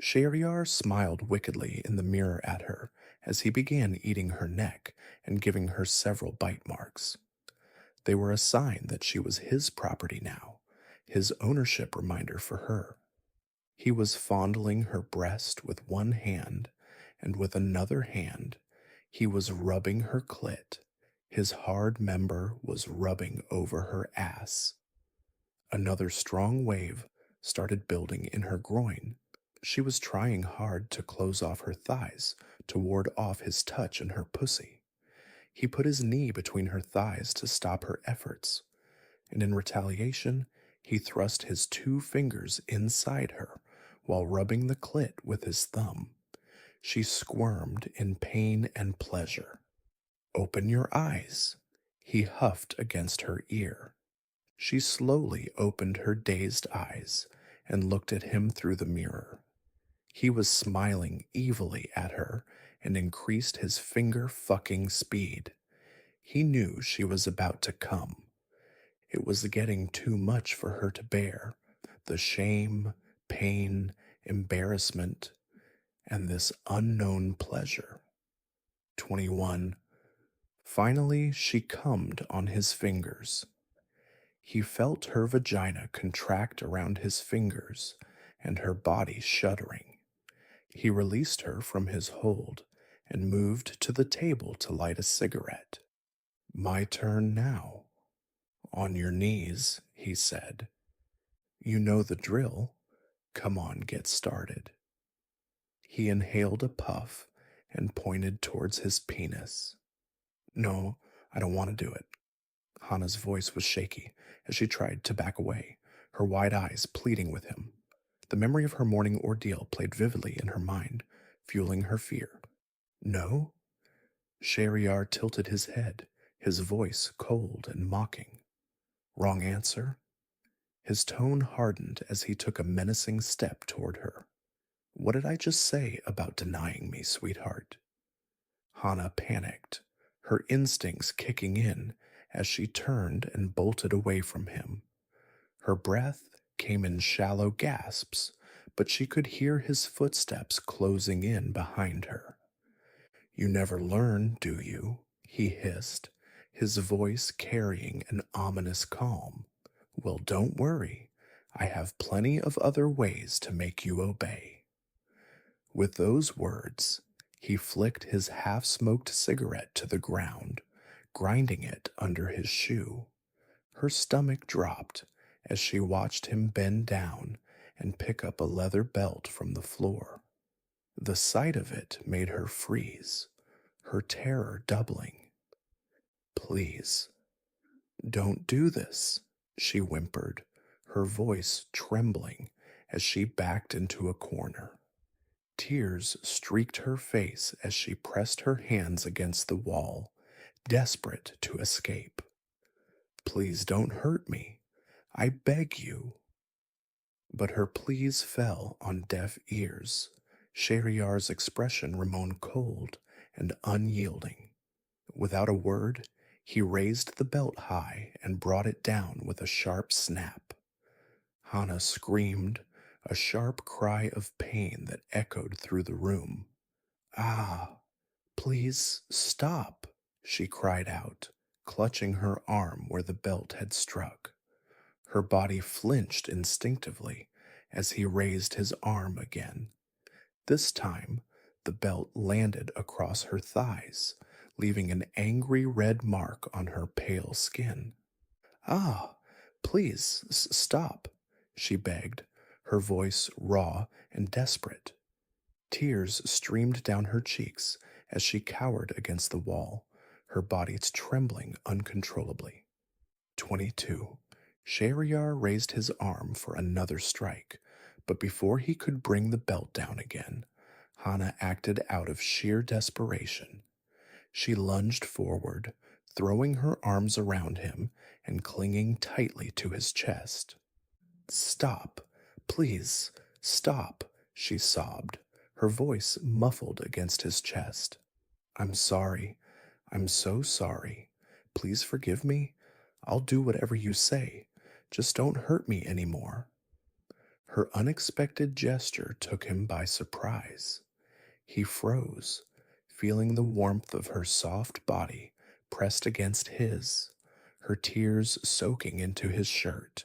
Shahryar smiled wickedly in the mirror at her as he began eating her neck and giving her several bite marks. They were a sign that she was his property now, his ownership reminder for her. He was fondling her breast with one hand, and with another hand, he was rubbing her clit. His hard member was rubbing over her ass. Another strong wave started building in her groin. She was trying hard to close off her thighs to ward off his touch and her pussy. He put his knee between her thighs to stop her efforts, and in retaliation, he thrust his 2 fingers inside her while rubbing the clit with his thumb. She squirmed in pain and pleasure. "Open your eyes," he huffed against her ear. She slowly opened her dazed eyes and looked at him through the mirror. He was smiling evilly at her and increased his finger-fucking speed. He knew she was about to come. It was getting too much for her to bear. The shame, pain, embarrassment, and this unknown pleasure. 21. Finally, she cummed on his fingers. He felt her vagina contract around his fingers and her body shuddering. He released her from his hold and moved to the table to light a cigarette. "My turn now." "On your knees," he said. "You know the drill. Come on, get started." He inhaled a puff and pointed towards his penis. "No, I don't want to do it." Hana's voice was shaky as she tried to back away, her wide eyes pleading with him. The memory of her morning ordeal played vividly in her mind, fueling her fear. "No?" Shahryar tilted his head, his voice cold and mocking. "Wrong answer?" His tone hardened as he took a menacing step toward her. "What did I just say about denying me, sweetheart?" Hana panicked, her instincts kicking in as she turned and bolted away from him. Her breath came in shallow gasps, but she could hear his footsteps closing in behind her. "You never learn, do you?" he hissed, his voice carrying an ominous calm. "Well, don't worry. I have plenty of other ways to make you obey." With those words, he flicked his half-smoked cigarette to the ground, grinding it under his shoe. Her stomach dropped as she watched him bend down and pick up a leather belt from the floor. The sight of it made her freeze, her terror doubling. "Please, don't do this," she whimpered, her voice trembling as she backed into a corner. Tears streaked her face as she pressed her hands against the wall, desperate to escape. "Please don't hurt me. I beg you." But her pleas fell on deaf ears. Shahryar's expression remained cold and unyielding. Without a word, he raised the belt high and brought it down with a sharp snap. Hana screamed, a sharp cry of pain that echoed through the room. "Ah, please stop," she cried out, clutching her arm where the belt had struck. Her body flinched instinctively as he raised his arm again. This time, the belt landed across her thighs, leaving an angry red mark on her pale skin. "Ah, please stop," she begged, her voice raw and desperate. Tears streamed down her cheeks as she cowered against the wall, her body trembling uncontrollably. 22. Shahryar raised his arm for another strike, but before he could bring the belt down again, Hana acted out of sheer desperation. She lunged forward, throwing her arms around him and clinging tightly to his chest. "Stop, please, stop," she sobbed, her voice muffled against his chest. "I'm sorry. I'm so sorry. Please forgive me. I'll do whatever you say. Just don't hurt me anymore." Her unexpected gesture took him by surprise. He froze, feeling the warmth of her soft body pressed against his, her tears soaking into his shirt.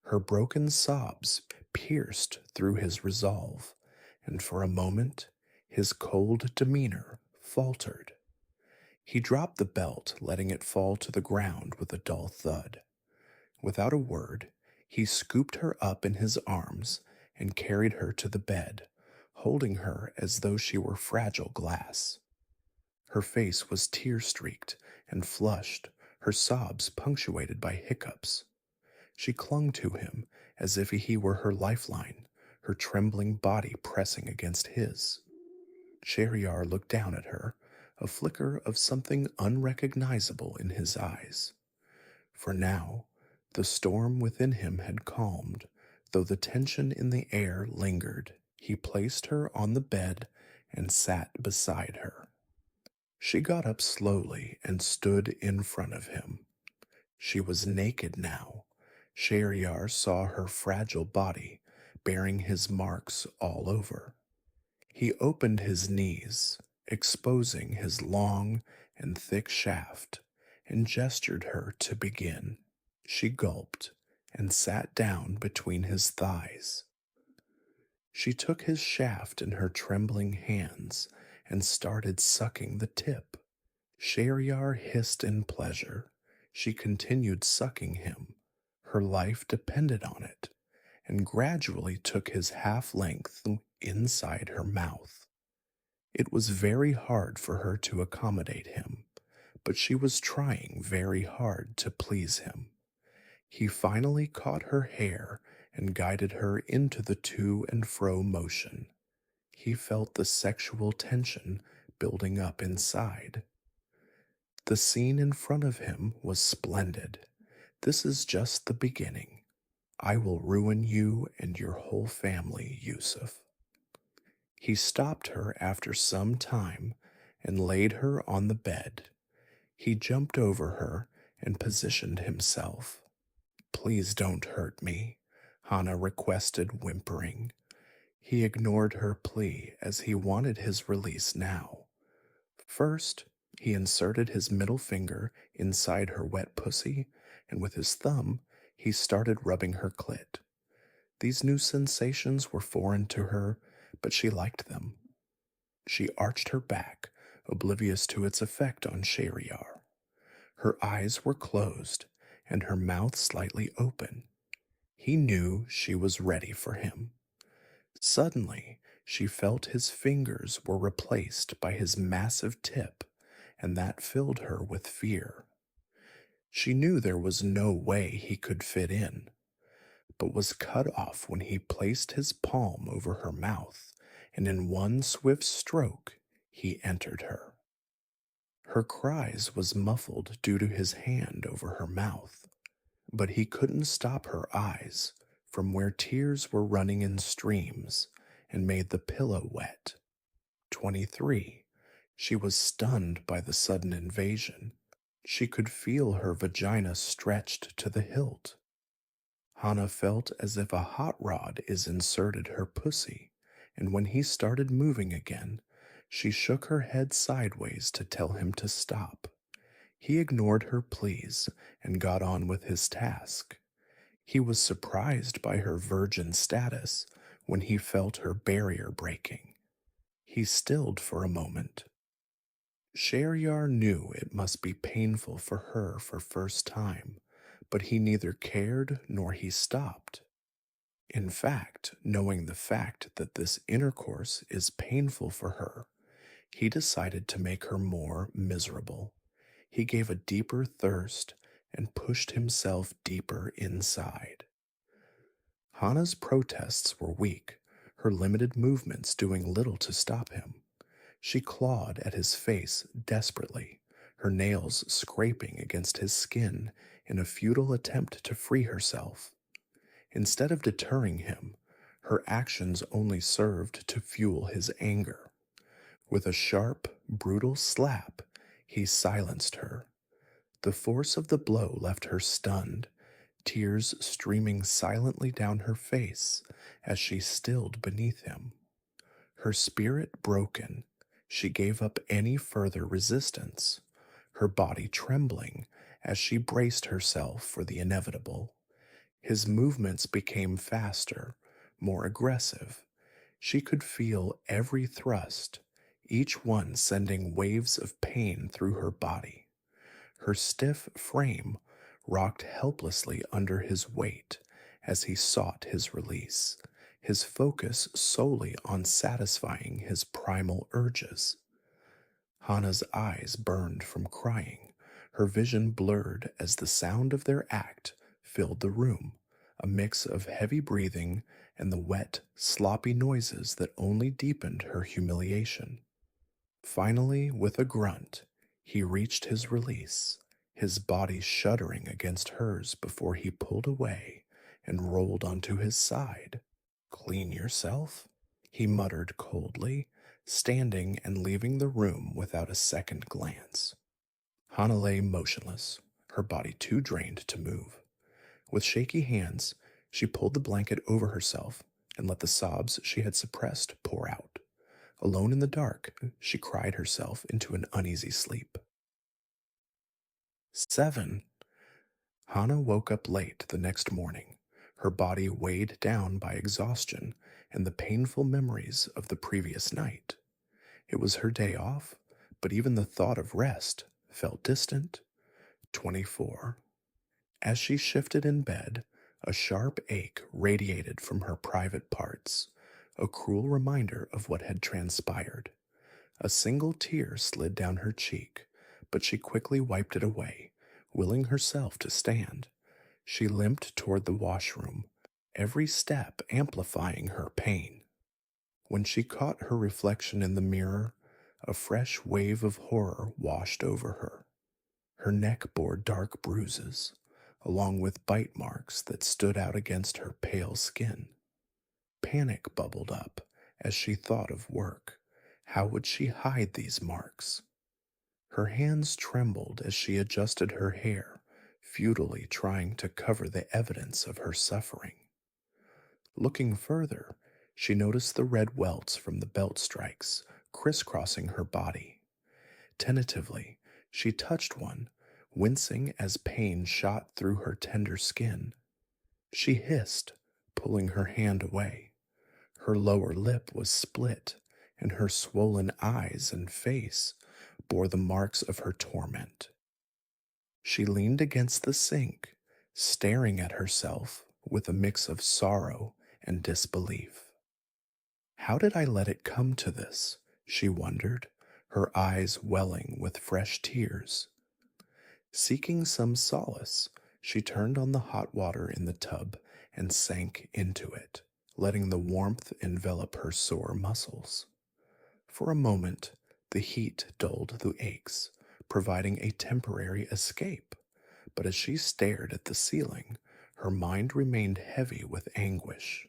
Her broken sobs pierced through his resolve, and for a moment his cold demeanor faltered. He dropped the belt, letting it fall to the ground with a dull thud. Without a word, he scooped her up in his arms and carried her to the bed, holding her as though she were fragile glass. Her face was tear-streaked and flushed, her sobs punctuated by hiccups. She clung to him as if he were her lifeline, her trembling body pressing against his. Shahryar looked down at her, a flicker of something unrecognizable in his eyes. For now, the storm within him had calmed, though the tension in the air lingered. He placed her on the bed and sat beside her. She got up slowly and stood in front of him. She was naked now. Shahryar saw her fragile body, bearing his marks all over. He opened his knees, exposing his long and thick shaft, and gestured her to begin. She gulped and sat down between his thighs. She took his shaft in her trembling hands and started sucking the tip. Shahryar hissed in pleasure. She continued sucking him. Her life depended on it, and gradually took his half-length inside her mouth. It was very hard for her to accommodate him, but she was trying very hard to please him. He finally caught her hair and guided her into the to and fro motion. He felt the sexual tension building up inside. The scene in front of him was splendid. This is just the beginning. I will ruin you and your whole family, Yusuf. He stopped her after some time and laid her on the bed. He jumped over her and positioned himself. Please don't hurt me, Hana requested, whimpering. He ignored her plea as he wanted his release now. First, he inserted his middle finger inside her wet pussy, and with his thumb, he started rubbing her clit. These new sensations were foreign to her, but she liked them. She arched her back, oblivious to its effect on Shahryar. Her eyes were closed, and her mouth slightly open. He knew she was ready for him. Suddenly, she felt his fingers were replaced by his massive tip, and that filled her with fear. She knew there was no way he could fit in, but was cut off when he placed his palm over her mouth, and in one swift stroke he entered her. Her cries was muffled due to his hand over her mouth, but he couldn't stop her eyes, from where tears were running in streams and made the pillow wet. 23. She was stunned by the sudden invasion. She could feel her vagina stretched to the hilt. Hana felt as if a hot rod is inserted her pussy, and when he started moving again, she shook her head sideways to tell him to stop. He ignored her pleas and got on with his task. He was surprised by her virgin status when he felt her barrier breaking. He stilled for a moment. Shahryar knew it must be painful for her for first time, but he neither cared nor he stopped. In fact, knowing the fact that this intercourse is painful for her, he decided to make her more miserable. He gave a deeper thirst and pushed himself deeper inside. Hana's protests were weak, her limited movements doing little to stop him. She clawed at his face desperately, her nails scraping against his skin in a futile attempt to free herself. Instead of deterring him, her actions only served to fuel his anger. With a sharp, brutal slap, he silenced her. The force of the blow left her stunned, tears streaming silently down her face as she stilled beneath him. Her spirit broken, she gave up any further resistance, her body trembling as she braced herself for the inevitable. His movements became faster, more aggressive. She could feel every thrust, each one sending waves of pain through her body. Her stiff frame rocked helplessly under his weight as he sought his release, his focus solely on satisfying his primal urges. Hana's eyes burned from crying, her vision blurred as the sound of their act filled the room, a mix of heavy breathing and the wet, sloppy noises that only deepened her humiliation. Finally, with a grunt, he reached his release, his body shuddering against hers before he pulled away and rolled onto his side. "Clean yourself?" he muttered coldly, standing and leaving the room without a second glance. Hana lay motionless, her body too drained to move. With shaky hands, she pulled the blanket over herself and let the sobs she had suppressed pour out. Alone in the dark, she cried herself into an uneasy sleep. 7. Hana woke up late the next morning, her body weighed down by exhaustion and the painful memories of the previous night. It was her day off, but even the thought of rest felt distant. 24. As she shifted in bed, a sharp ache radiated from her private parts, a cruel reminder of what had transpired. A single tear slid down her cheek, but she quickly wiped it away, willing herself to stand. She limped toward the washroom, every step amplifying her pain. When she caught her reflection in the mirror, a fresh wave of horror washed over her. Her neck bore dark bruises, along with bite marks that stood out against her pale skin. Panic bubbled up as she thought of work. How would she hide these marks? Her hands trembled as she adjusted her hair, futilely trying to cover the evidence of her suffering. Looking further, she noticed the red welts from the belt strikes crisscrossing her body. Tentatively, she touched one, wincing as pain shot through her tender skin. She hissed, pulling her hand away. Her lower lip was split, and her swollen eyes and face bore the marks of her torment. She leaned against the sink, staring at herself with a mix of sorrow and disbelief. How did I let it come to this? She wondered, her eyes welling with fresh tears. Seeking some solace, she turned on the hot water in the tub and sank into it, letting the warmth envelop her sore muscles. For a moment, the heat dulled the aches, providing a temporary escape, but as she stared at the ceiling, her mind remained heavy with anguish.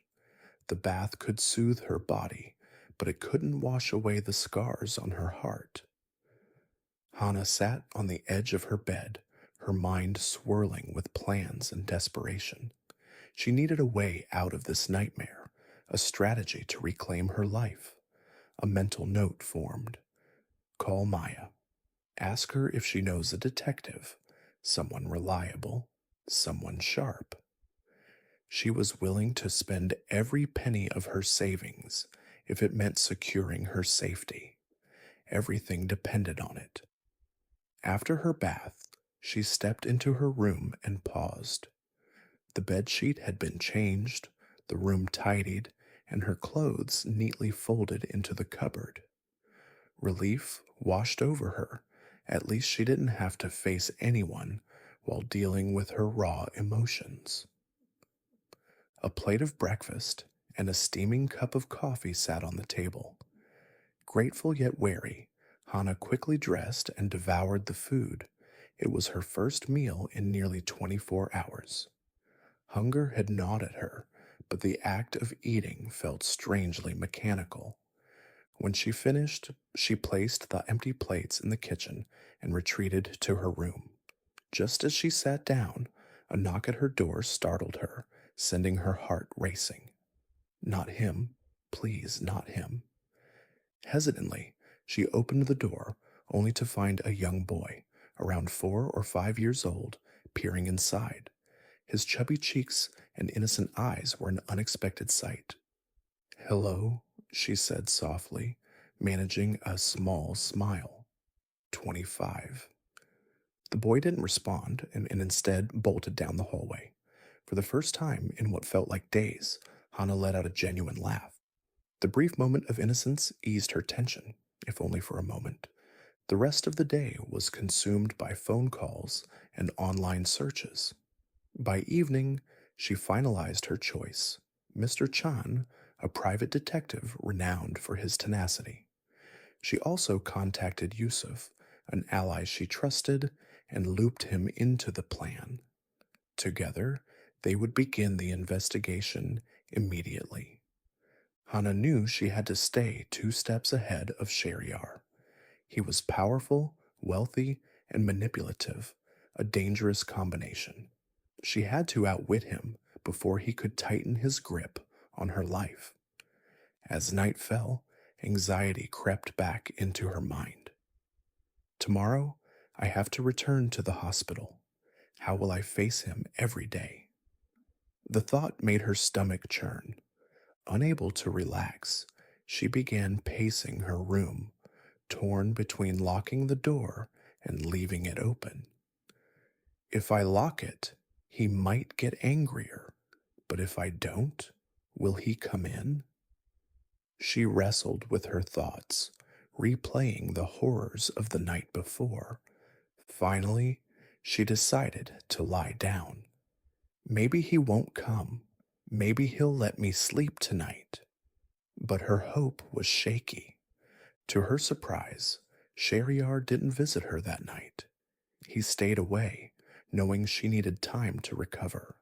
The bath could soothe her body, but it couldn't wash away the scars on her heart. Hana sat on the edge of her bed, her mind swirling with plans and desperation. She needed a way out of this nightmare, a strategy to reclaim her life. A mental note formed. Call Maya. Ask her if she knows a detective, someone reliable, someone sharp. She was willing to spend every penny of her savings if it meant securing her safety. Everything depended on it. After her bath, she stepped into her room and paused. The bedsheet had been changed, the room tidied, and her clothes neatly folded into the cupboard. Relief washed over her. At least she didn't have to face anyone while dealing with her raw emotions. A plate of breakfast and a steaming cup of coffee sat on the table. Grateful yet wary, Hana quickly dressed and devoured the food. It was her first meal in nearly 24 hours. Hunger had gnawed at her, but the act of eating felt strangely mechanical. When she finished, she placed the empty plates in the kitchen and retreated to her room. Just as she sat down, A knock at her door startled her, sending her heart racing. Not him. Please, not him. Hesitantly, she opened the door, only to find a young boy, around 4 or 5 years old, peering inside. His chubby cheeks and innocent eyes were an unexpected sight. "Hello," she said softly, managing a small smile. 25. The boy didn't respond and instead bolted down the hallway. For the first time in what felt like days, Hana let out a genuine laugh. The brief moment of innocence eased her tension, if only for a moment. The rest of the day was consumed by phone calls and online searches. By evening, she finalized her choice: Mr. Chan, a private detective renowned for his tenacity. She also contacted Yusuf, an ally she trusted, and looped him into the plan. Together, they would begin the investigation immediately. Hana knew she had to stay 2 steps ahead of Sheriar. He was powerful, wealthy, and manipulative, a dangerous combination. She had to outwit him before he could tighten his grip on her life. As night fell, anxiety crept back into her mind. Tomorrow, I have to return to the hospital. How will I face him every day? The thought made her stomach churn. Unable to relax, she began pacing her room, torn between locking the door and leaving it open. If I lock it, he might get angrier, but if I don't, will he come in? She wrestled with her thoughts, replaying the horrors of the night before. Finally, she decided to lie down. Maybe he won't come. Maybe he'll let me sleep tonight. But her hope was shaky. To her surprise, Sheriar didn't visit her that night. He stayed away, knowing she needed time to recover.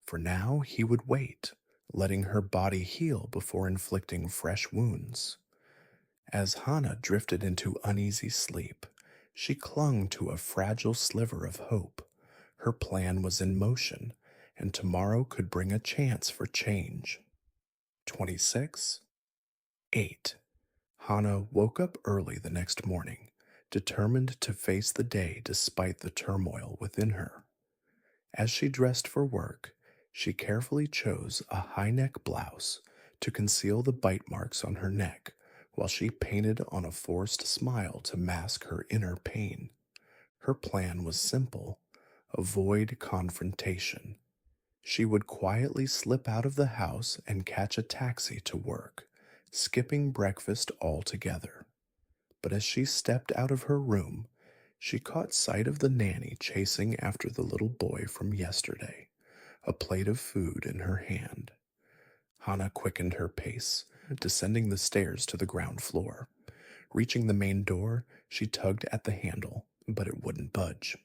For now, he would wait, letting her body heal before inflicting fresh wounds. As Hana drifted into uneasy sleep, she clung to a fragile sliver of hope. Her plan was in motion, and tomorrow could bring a chance for change. 26. 8. Hana woke up early the next morning, determined to face the day despite the turmoil within her. As she dressed for work, she carefully chose a high-neck blouse to conceal the bite marks on her neck, while she painted on a forced smile to mask her inner pain. Her plan was simple: avoid confrontation. She would quietly slip out of the house and catch a taxi to work, skipping breakfast altogether. But as she stepped out of her room, she caught sight of the nanny chasing after the little boy from yesterday, a plate of food in her hand. Hana quickened her pace, descending the stairs to the ground floor. Reaching the main door, she tugged at the handle, but it wouldn't budge.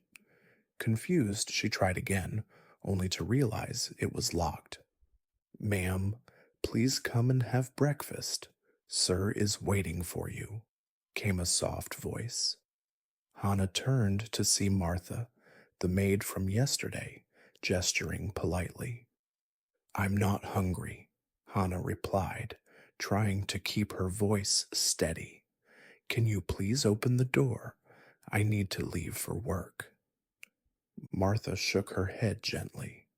Confused, she tried again, only to realize it was locked. "Ma'am, please come and have breakfast. Sir is waiting for you," came a soft voice. Hana turned to see Martha, the maid from yesterday, gesturing politely. "I'm not hungry," Hana replied, trying to keep her voice steady. "Can you please open the door? I need to leave for work." Martha shook her head gently.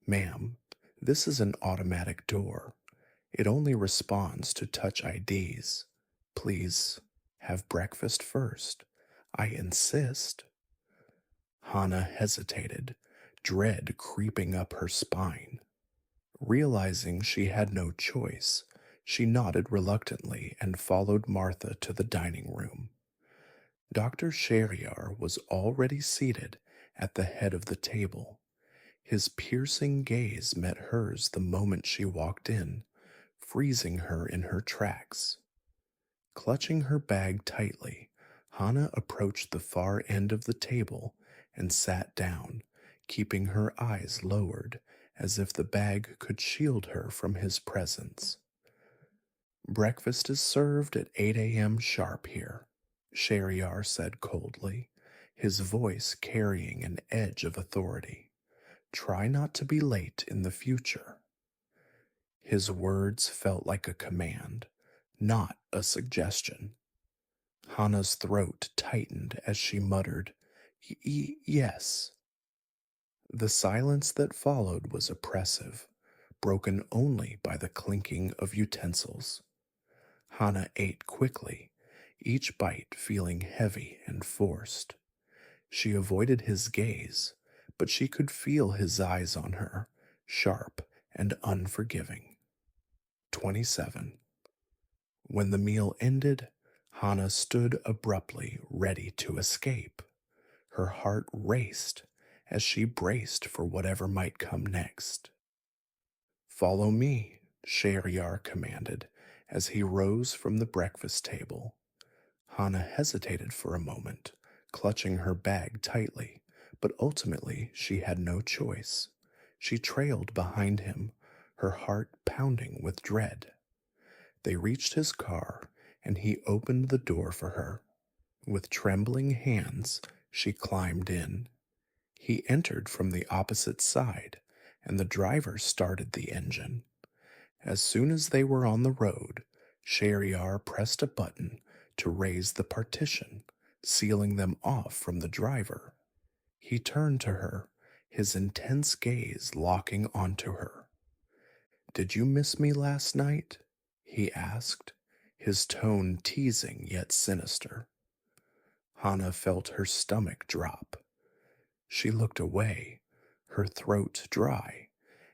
"Ma'am, this is an automatic door. It only responds to touch IDs. Please, have breakfast first. I insist." Hana hesitated, dread creeping up her spine. Realizing she had no choice, she nodded reluctantly and followed Martha to the dining room. Dr. Sheriar was already seated at the head of the table. His piercing gaze met hers the moment she walked in, freezing her in her tracks. Clutching her bag tightly, Hana approached the far end of the table and sat down, keeping her eyes lowered as if the bag could shield her from his presence. "Breakfast is served at 8 a.m. sharp here," Sheriar said coldly, his voice carrying an edge of authority. try not to be late in the future. His words felt like a command, not a suggestion. Hana's throat tightened as she muttered, Yes. The silence that followed was oppressive, broken only by the clinking of utensils. Hana ate quickly, each bite feeling heavy and forced. She avoided his gaze, but she could feel his eyes on her, sharp and unforgiving. 27. When the meal ended, Hana stood abruptly, ready to escape. Her heart raced as she braced for whatever might come next. Follow me, Shahryar commanded as he rose from the breakfast table. Hana hesitated for a moment, clutching her bag tightly, but ultimately she had no choice. She trailed behind him, her heart pounding with dread. They reached his car, and he opened the door for her. With trembling hands, she climbed in. He entered from the opposite side, and the driver started the engine. As soon as they were on the road, Shahryar pressed a button to raise the partition, sealing them off from the driver. He turned to her, his intense gaze locking onto her. "Did you miss me last night?" he asked, his tone teasing yet sinister. Hana felt her stomach drop. She looked away, her throat dry,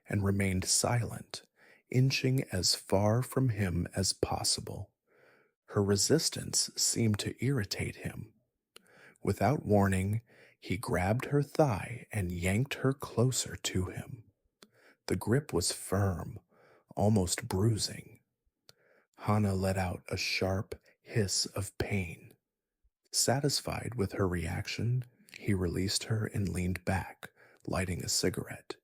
and remained silent, inching as far from him as possible. Her resistance seemed to irritate him. Without warning, he grabbed her thigh and yanked her closer to him. The grip was firm, almost bruising. Hana let out a sharp hiss of pain. Satisfied with her reaction, he released her and leaned back, lighting a cigarette.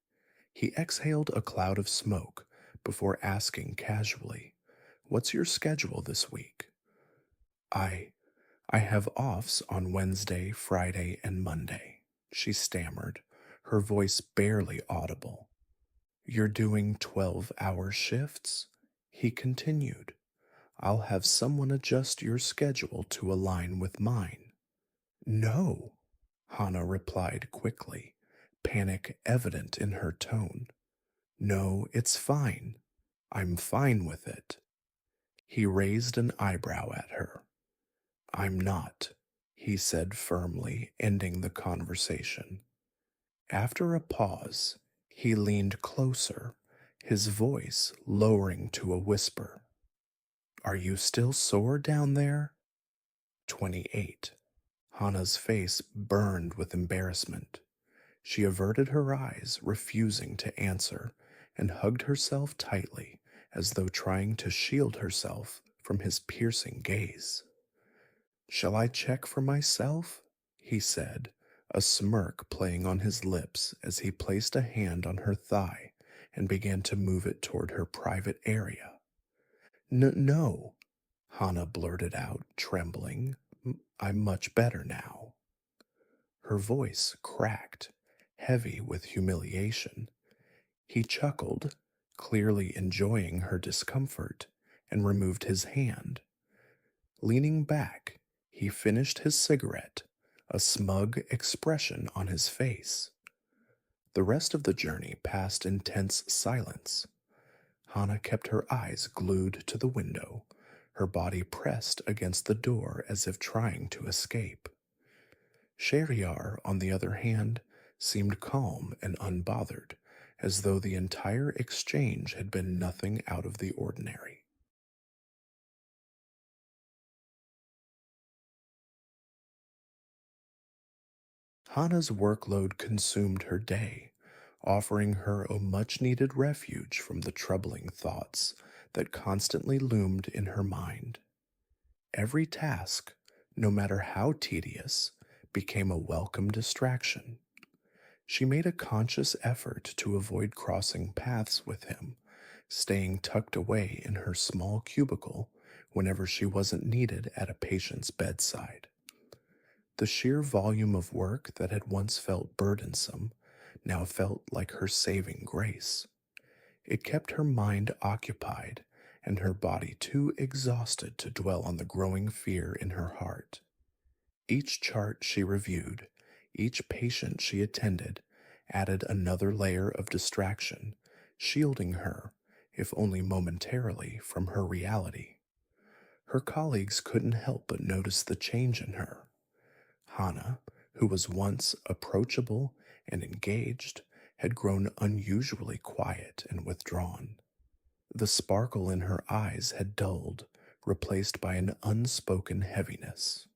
He exhaled a cloud of smoke before asking casually, "What's your schedule this week?" I have offs on Wednesday, Friday, and Monday," she stammered, her voice barely audible. "You're doing 12-hour shifts?" he continued. "I'll have someone adjust your schedule to align with mine." "No," Hana replied quickly, panic evident in her tone. "No, it's fine. I'm fine with it." He raised an eyebrow at her. "I'm not," he said firmly, ending the conversation. After a pause, he leaned closer, his voice lowering to a whisper. "Are you still sore down there?" 28. Hana's face burned with embarrassment. She averted her eyes, refusing to answer, and hugged herself tightly, as though trying to shield herself from his piercing gaze. "Shall I check for myself?" he said, a smirk playing on his lips as he placed a hand on her thigh and began to move it toward her private area. No," Hana blurted out, trembling. "I'm much better now." Her voice cracked, heavy with humiliation. He chuckled, clearly enjoying her discomfort, and removed his hand. Leaning back, he finished his cigarette, a smug expression on his face. The rest of the journey passed in tense silence. Hana kept her eyes glued to the window, her body pressed against the door as if trying to escape. Shahryar, on the other hand, seemed calm and unbothered, as though the entire exchange had been nothing out of the ordinary. Hana's workload consumed her day, offering her a much-needed refuge from the troubling thoughts that constantly loomed in her mind. Every task, no matter how tedious, became a welcome distraction. She made a conscious effort to avoid crossing paths with him, staying tucked away in her small cubicle whenever she wasn't needed at a patient's bedside. The sheer volume of work that had once felt burdensome now felt like her saving grace. It kept her mind occupied and her body too exhausted to dwell on the growing fear in her heart. Each chart she reviewed, each patient she attended, added another layer of distraction, shielding her, if only momentarily, from her reality. Her colleagues couldn't help but notice the change in her. Hana, who was once approachable and engaged, had grown unusually quiet and withdrawn. The sparkle in her eyes had dulled, replaced by an unspoken heaviness.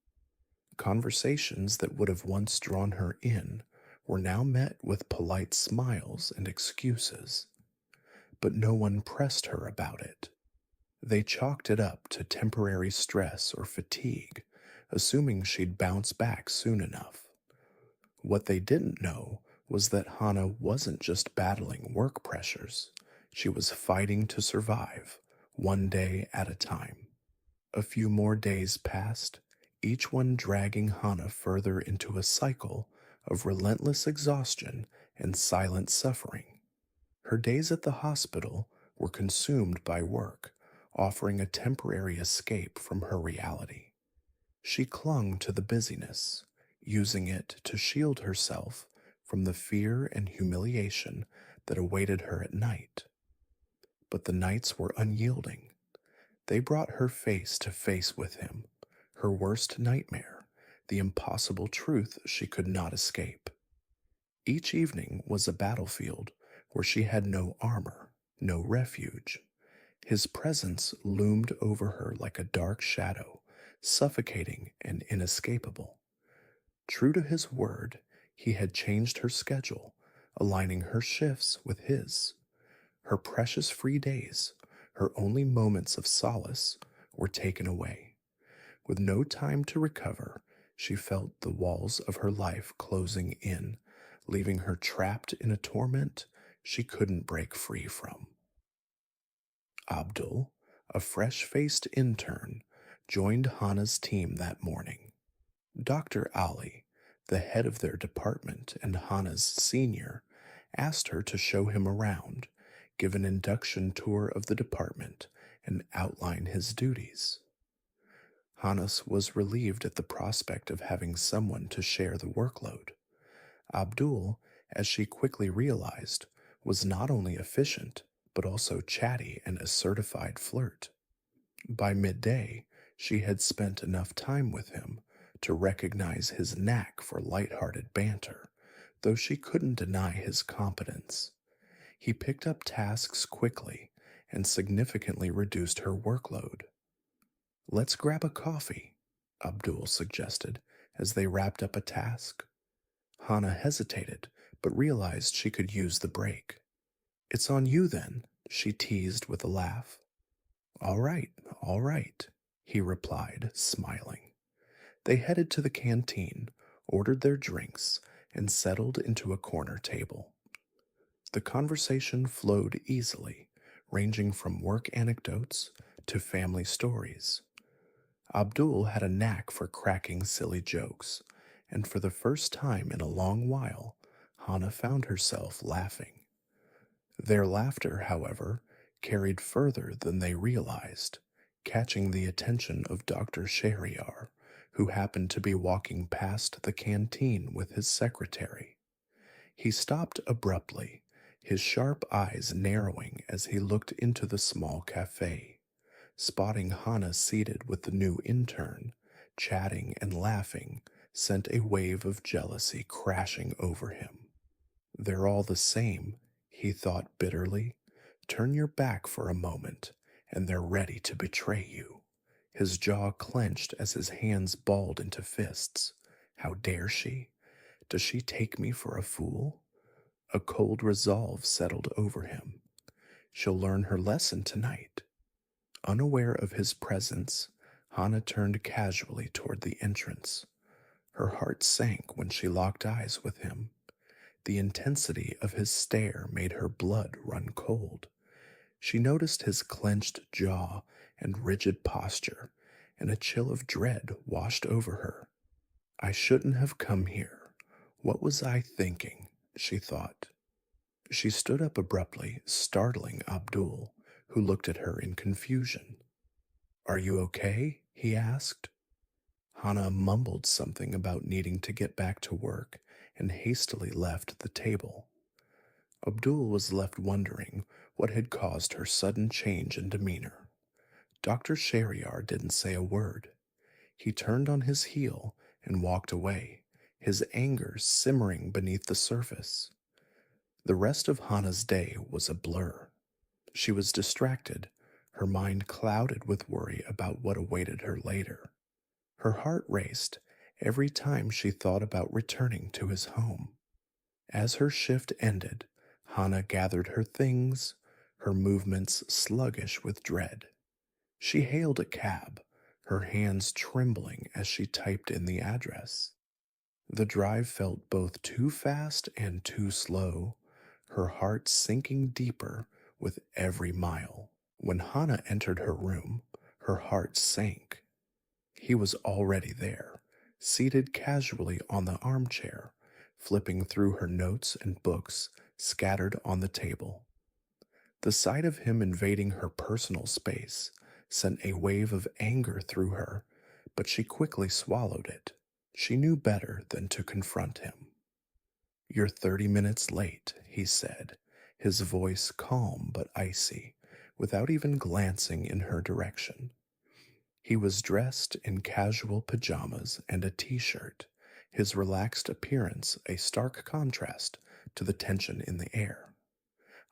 Conversations that would have once drawn her in were now met with polite smiles and excuses, but no one pressed her about it. They chalked it up to temporary stress or fatigue, assuming she'd bounce back soon enough. What they didn't know was that Hana wasn't just battling work pressures, she was fighting to survive, one day at a time. A few more days passed, each one dragging Hana further into a cycle of relentless exhaustion and silent suffering. Her days at the hospital were consumed by work, offering a temporary escape from her reality. She clung to the busyness, using it to shield herself from the fear and humiliation that awaited her at night. But the nights were unyielding. They brought her face to face with him, her worst nightmare, the impossible truth she could not escape. Each evening was a battlefield where she had no armor, no refuge. His presence loomed over her like a dark shadow, suffocating and inescapable. True to his word, he had changed her schedule, aligning her shifts with his. Her precious free days, her only moments of solace, were taken away. With no time to recover, she felt the walls of her life closing in, leaving her trapped in a torment she couldn't break free from. Abdul, a fresh-faced intern, joined Hana's team that morning. Dr. Ali, the head of their department and Hana's senior, asked her to show him around, give an induction tour of the department, and outline his duties. Hana was relieved at the prospect of having someone to share the workload. Abdul, as she quickly realized, was not only efficient, but also chatty and a certified flirt. By midday, she had spent enough time with him to recognize his knack for light-hearted banter, though she couldn't deny his competence. He picked up tasks quickly and significantly reduced her workload. "Let's grab a coffee," Abdul suggested as they wrapped up a task. Hana hesitated, but realized she could use the break. "It's on you then," she teased with a laugh. All right, he replied, smiling. They headed to the canteen, ordered their drinks, and settled into a corner table. The conversation flowed easily, ranging from work anecdotes to family stories. Abdul had a knack for cracking silly jokes, and for the first time in a long while, Hana found herself laughing. Their laughter, however, carried further than they realized, catching the attention of Dr. Shahryar, who happened to be walking past the canteen with his secretary. He stopped abruptly, his sharp eyes narrowing as he looked into the small cafe. Spotting Hana seated with the new intern, chatting and laughing, sent a wave of jealousy crashing over him. "They're all the same," he thought bitterly. "Turn your back for a moment, and they're ready to betray you." His jaw clenched as his hands balled into fists. How dare she? Does she take me for a fool? A cold resolve settled over him. She'll learn her lesson tonight. Unaware of his presence, Hana turned casually toward the entrance. Her heart sank when she locked eyes with him. The intensity of his stare made her blood run cold. She noticed his clenched jaw and rigid posture, and a chill of dread washed over her. "I shouldn't have come here. What was I thinking?" she thought. She stood up abruptly, startling Abdul, who looked at her in confusion. "Are you okay?" he asked. Hana mumbled something about needing to get back to work and hastily left the table. Abdul was left wondering what had caused her sudden change in demeanor. Dr. Shariar didn't say a word. He turned on his heel and walked away, his anger simmering beneath the surface. The rest of Hana's day was a blur. She was distracted, her mind clouded with worry about what awaited her later. Her heart raced every time she thought about returning to his home. As her shift ended, Hana gathered her things, her movements sluggish with dread. She hailed a cab, her hands trembling as she typed in the address. The drive felt both too fast and too slow, her heart sinking deeper with every mile. When Hana entered her room, her heart sank. He was already there, seated casually on the armchair, flipping through her notes and books scattered on the table. The sight of him invading her personal space sent a wave of anger through her, but she quickly swallowed it. She knew better than to confront him. "You're 30 minutes late," he said, his voice calm but icy, without even glancing in her direction. He was dressed in casual pajamas and a t-shirt, his relaxed appearance a stark contrast to the tension in the air.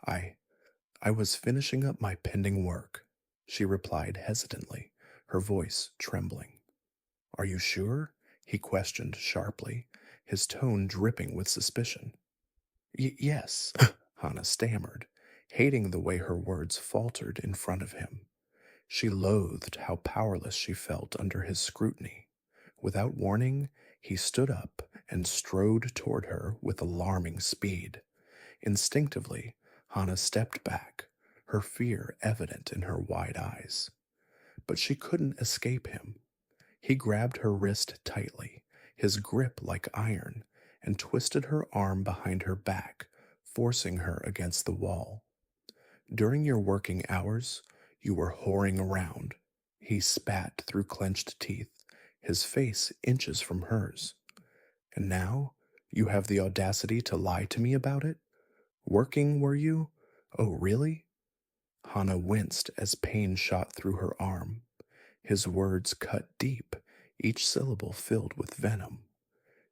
I was finishing up my pending work," she replied hesitantly, her voice trembling. "Are you sure?" he questioned sharply, his tone dripping with suspicion. Yes," Hana stammered, hating the way her words faltered in front of him. She loathed how powerless she felt under his scrutiny. Without warning, he stood up and strode toward her with alarming speed. Instinctively, Hana stepped back, her fear evident in her wide eyes. But she couldn't escape him. He grabbed her wrist tightly, his grip like iron, and twisted her arm behind her back, forcing her against the wall. "During your working hours, you were whoring around," he spat through clenched teeth, his face inches from hers. "And now you have the audacity to lie to me about it? Working, were you? Oh, really?" Hana winced as pain shot through her arm. His words cut deep, each syllable filled with venom.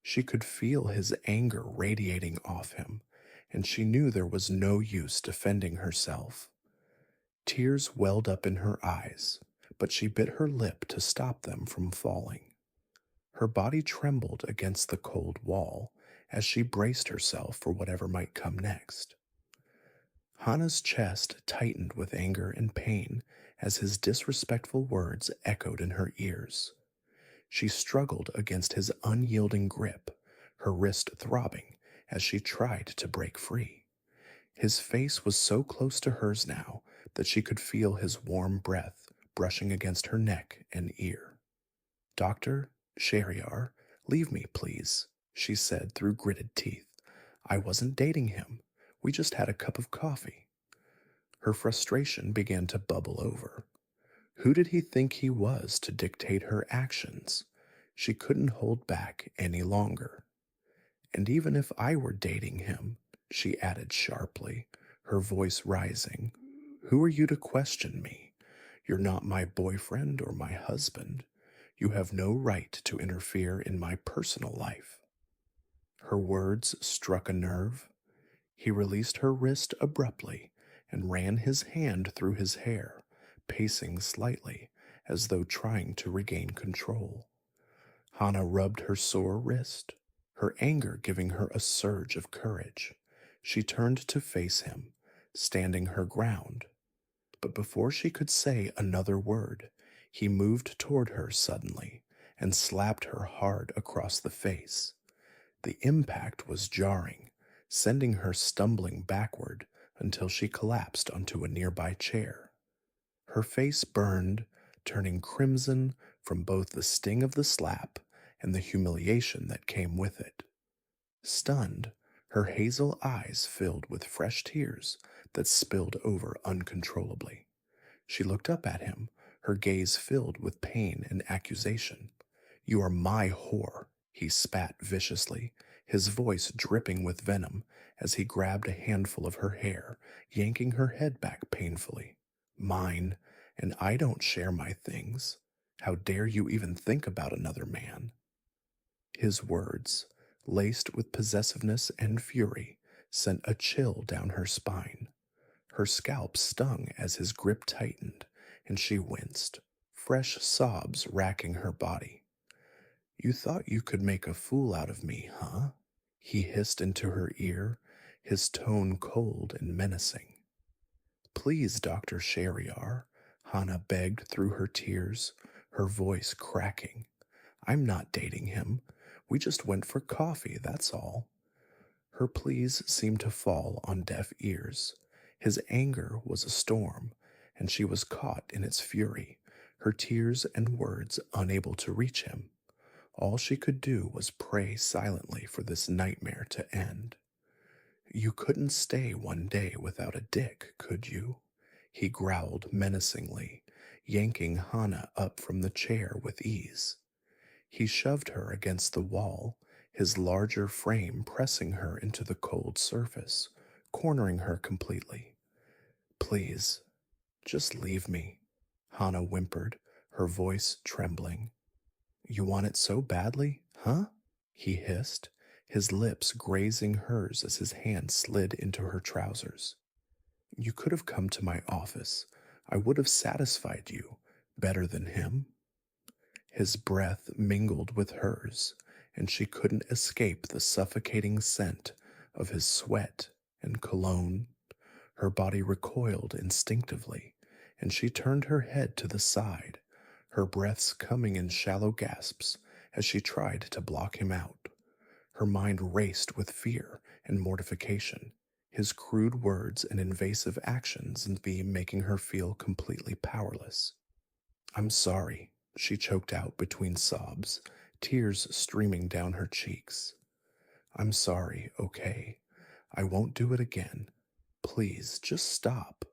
She could feel his anger radiating off him, and she knew there was no use defending herself. Tears welled up in her eyes, but she bit her lip to stop them from falling. Her body trembled against the cold wall as she braced herself for whatever might come next. Hana's chest tightened with anger and pain as his disrespectful words echoed in her ears. She struggled against his unyielding grip, her wrist throbbing as she tried to break free. His face was so close to hers now that she could feel his warm breath brushing against her neck and ear. "Dr. Shariar, leave me, please," she said through gritted teeth. "I wasn't dating him. We just had a cup of coffee." Her frustration began to bubble over. Who did he think he was to dictate her actions? She couldn't hold back any longer. "And even if I were dating him," she added sharply, her voice rising, "who are you to question me? You're not my boyfriend or my husband. You have no right to interfere in my personal life." Her words struck a nerve. He released her wrist abruptly and ran his hand through his hair, pacing slightly as though trying to regain control. Hana rubbed her sore wrist, her anger giving her a surge of courage. She turned to face him, standing her ground. But before she could say another word, he moved toward her suddenly and slapped her hard across the face. The impact was jarring, sending her stumbling backward until she collapsed onto a nearby chair. Her face burned, turning crimson from both the sting of the slap and the humiliation that came with it. Stunned, Her hazel eyes filled with fresh tears that spilled over uncontrollably. She looked up at him, her gaze filled with pain and accusation. "You are my whore," he spat viciously, his voice dripping with venom as he grabbed a handful of her hair, yanking her head back painfully. "Mine, and I don't share my things. How dare you even think about another man?" His words, laced with possessiveness and fury, sent a chill down her spine. Her scalp stung as his grip tightened, and she winced, fresh sobs racking her body. "You thought you could make a fool out of me, huh?" he hissed into her ear, his tone cold and menacing. "Please, Dr. Shariar," Hana begged through her tears, her voice cracking. "I'm not dating him. We just went for coffee, that's all." Her pleas seemed to fall on deaf ears. His anger was a storm, and she was caught in its fury, her tears and words unable to reach him. All she could do was pray silently for this nightmare to end. "You couldn't stay one day without a dick, could you?" he growled menacingly, yanking Hana up from the chair with ease. He shoved her against the wall, his larger frame pressing her into the cold surface, cornering her completely. "Please, just leave me," Hana whimpered, her voice trembling. "You want it so badly, huh?" he hissed, his lips grazing hers as his hand slid into her trousers. "You could have come to my office. I would have satisfied you better than him." His breath mingled with hers, and she couldn't escape the suffocating scent of his sweat and cologne. Her body recoiled instinctively, and she turned her head to the side, her breaths coming in shallow gasps as she tried to block him out. Her mind raced with fear and mortification, his crude words and invasive actions making her feel completely powerless. "I'm sorry," she choked out between sobs, tears streaming down her cheeks. "I'm sorry, okay? I won't do it again. Please, just stop."